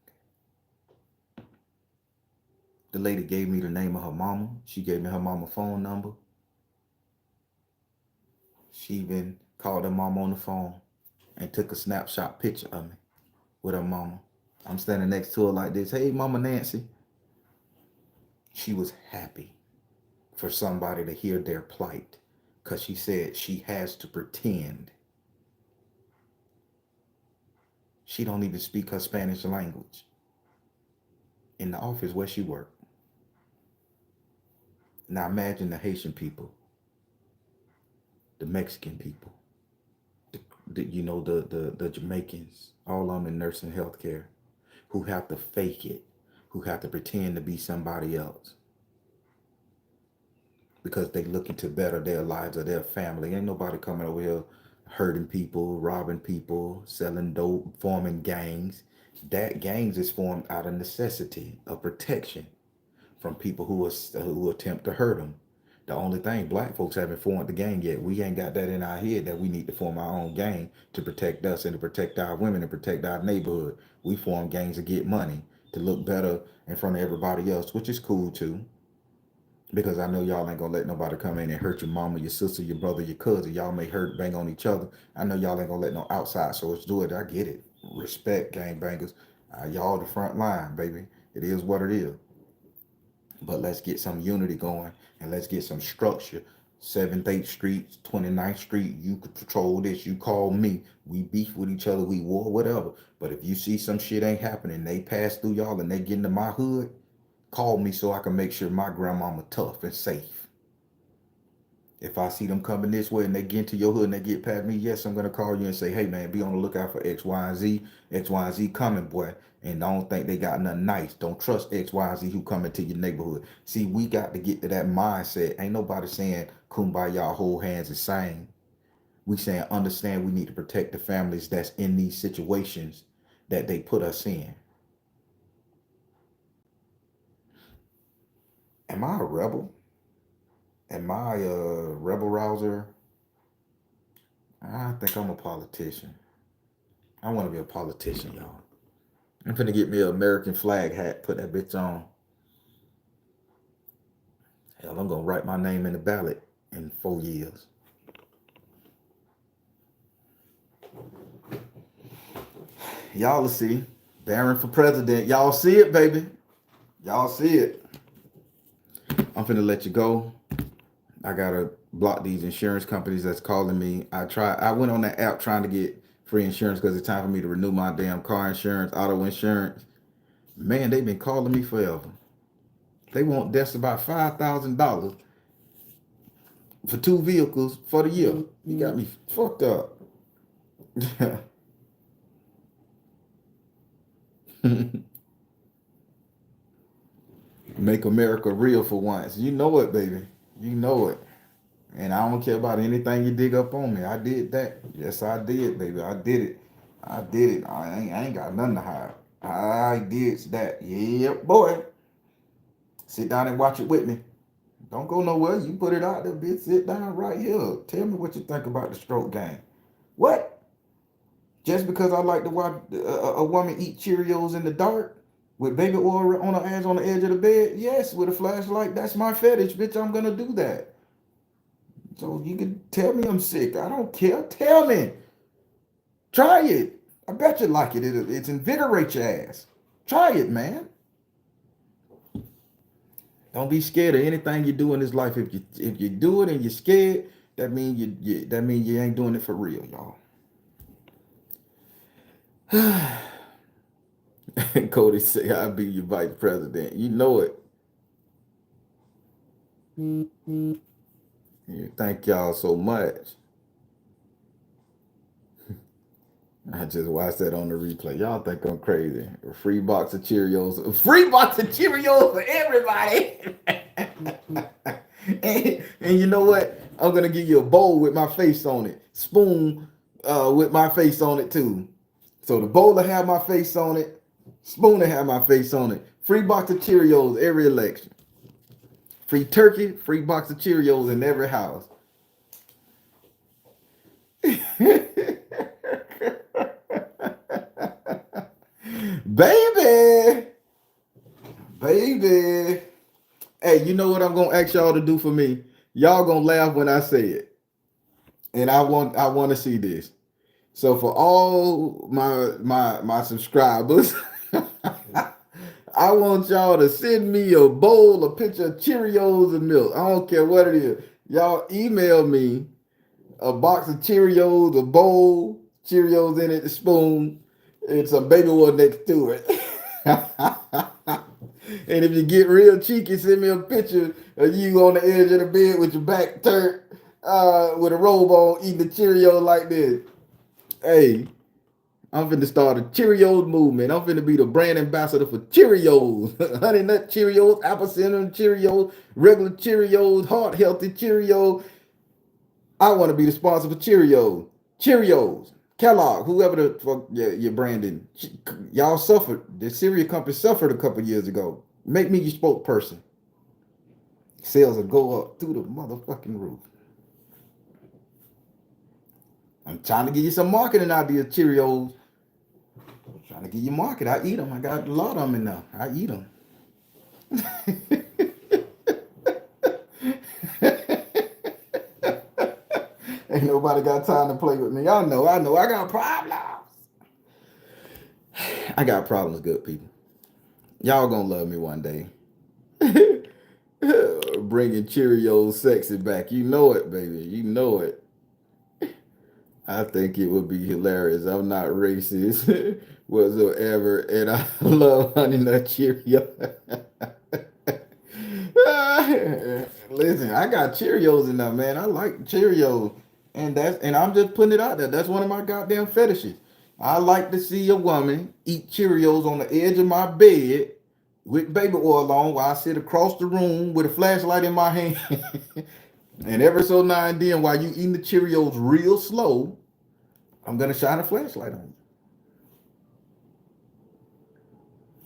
The lady gave me the name of her mama. She gave me her mama phone number. She even called her mama on the phone and took a snapshot picture of me with her mama. I'm standing next to her like this. Hey, Mama Nancy. She was happy for somebody to hear their plight because she said she has to pretend she don't even speak her Spanish language in the office where she worked. Now imagine the Haitian people, the Mexican people, the Jamaicans, all of them in nursing healthcare, who have to fake it, who have to pretend to be somebody else because they looking to better their lives or their family. Ain't nobody coming over here hurting people, robbing people, selling dope, forming gangs. That gangs is formed out of necessity of protection from people who attempt to hurt them. The only thing, black folks haven't formed the gang yet. We ain't got that in our head that we need to form our own gang to protect us and to protect our women and protect our neighborhood. We form gangs to get money, to look better in front of everybody else, which is cool too. Because I know y'all ain't gonna let nobody come in and hurt your mama, your sister, your brother, your cousin. Y'all may hurt, bang on each other. I know y'all ain't gonna let no outside source do it. I get it. Respect, gang bangers. Y'all the front line, baby. It is what it is. But let's get some unity going and let's get some structure. 7th, 8th Street, 29th Street, you control this, you call me. We beef with each other, we war, whatever. But if you see some shit ain't happening, they pass through y'all and they get into my hood, call me so I can make sure my grandmama tough and safe. If I see them coming this way and they get into your hood and they get past me, yes, I'm gonna call you and say, hey man, be on the lookout for X, Y, and Z. X, Y, and Z coming, boy. And don't think they got nothing nice. Don't trust X, Y, and Z who come into your neighborhood. See, we got to get to that mindset. Ain't nobody saying kumbaya, hold hands and sing. We saying understand we need to protect the families that's in these situations that they put us in. Am I a rebel? Am I a rebel rouser? I think I'm a politician. I want to be a politician, y'all. I'm finna get me an American flag hat, put that bitch on. Hell, I'm gonna write my name in the ballot in 4 years. Y'all will see. Barron for president. Y'all see it, baby. Y'all see it. I'm finna let you go. I gotta block these insurance companies that's calling me. I went on that app trying to get free insurance because it's time for me to renew my damn car insurance, auto insurance. Man, they've been calling me forever. They want that's about $5,000 for 2 vehicles for the year. You got me fucked up. Make America real for once. You know it, baby. You know it. And I don't care about anything you dig up on me. I did that. Yes, I did, baby. I did it. I did it. I ain't got nothing to hide. I did that. Yeah, boy. Sit down and watch it with me. Don't go nowhere. You put it out there, bitch. Sit down right here. Tell me what you think about the stroke game. What? Just because I like to watch a woman eat Cheerios in the dark with baby oil on her ass on the edge of the bed? Yes, with a flashlight. That's my fetish, bitch. I'm gonna do that. So you can tell me I'm sick. I don't care. Tell me. Try it. I bet you like it. It invigorates your ass. Try it, man. Don't be scared of anything you do in this life. If you do it and you're scared, that means you ain't doing it for real, y'all. Cody say I'll be your vice president. You know it. Yeah, thank y'all so much. I just watched that on the replay. Y'all think I'm crazy. A free box of Cheerios. A free box of Cheerios for everybody. and you know what? I'm gonna give you a bowl with my face on it, spoon with my face on it too. So the bowl will have my face on it, spoon will have my face on it. Free box of Cheerios every election. Free turkey, free box of Cheerios in every house. Baby, baby. Hey, you know what I'm gonna ask y'all to do for me? Y'all gonna laugh when I say it, and I want to see this. So for all my subscribers, I want y'all to send me a bowl, a picture of Cheerios and milk. I don't care what it is. Y'all email me a box of Cheerios, a bowl, Cheerios in it, a spoon, and some baby oil next to it. And if you get real cheeky, send me a picture of you on the edge of the bed with your back turned, with a robe on, eating the Cheerios like this. Hey, I'm finna start a Cheerios movement. I'm finna be the brand ambassador for Cheerios. Honey Nut Cheerios, Apple Cinnamon Cheerios, regular Cheerios, heart healthy Cheerios. I want to be the sponsor for Cheerios. Cheerios, Kellogg, whoever the fuck you're branding. Y'all suffered. The cereal company suffered a couple years ago. Make me your spokesperson. Sales will go up through the motherfucking roof. I'm trying to give you some marketing ideas, Cheerios. I'm trying to give you market. I eat them. I got a lot of them in there. I eat them. Ain't nobody got time to play with me. I know. I got problems. I got problems, good people. Y'all gonna love me one day. Bringing Cheerios sexy back. You know it, baby. You know it. I think it would be hilarious. I'm not racist whatsoever, and I love Honey Nut Cheerios. Listen, I got Cheerios in there, man. I like Cheerios, and I'm just putting it out there. That's one of my goddamn fetishes. I like to see a woman eat Cheerios on the edge of my bed with baby oil on while I sit across the room with a flashlight in my hand. And every so now and then, while you eating the Cheerios real slow, I'm gonna shine a flashlight on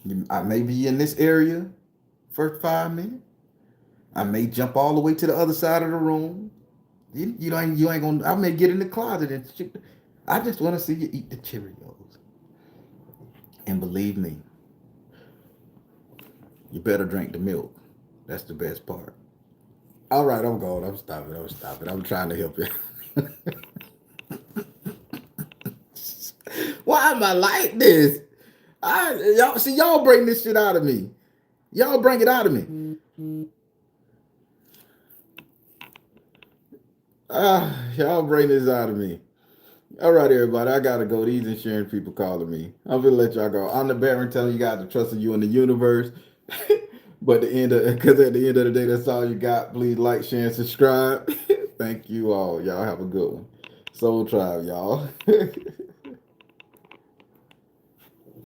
you. I may be in this area for 5 minutes. I may jump all the way to the other side of the room. You ain't gonna. I may get in the closet and I just want to see you eat the Cheerios. And believe me, you better drink the milk. That's the best part. All right, I'm going. I'm stopping. I'm trying to help you. Why am I like this? Y'all see, y'all bring this shit out of me. Y'all bring it out of me. Y'all bring this out of me. All right, everybody, I gotta go. These insurance people calling me. I'm gonna let y'all go. I'm the Baron telling you guys to trust in you in the universe. But because at the end of the day, that's all you got. Please like, share, and subscribe. Thank you all. Y'all have a good one. Soul Tribe, y'all.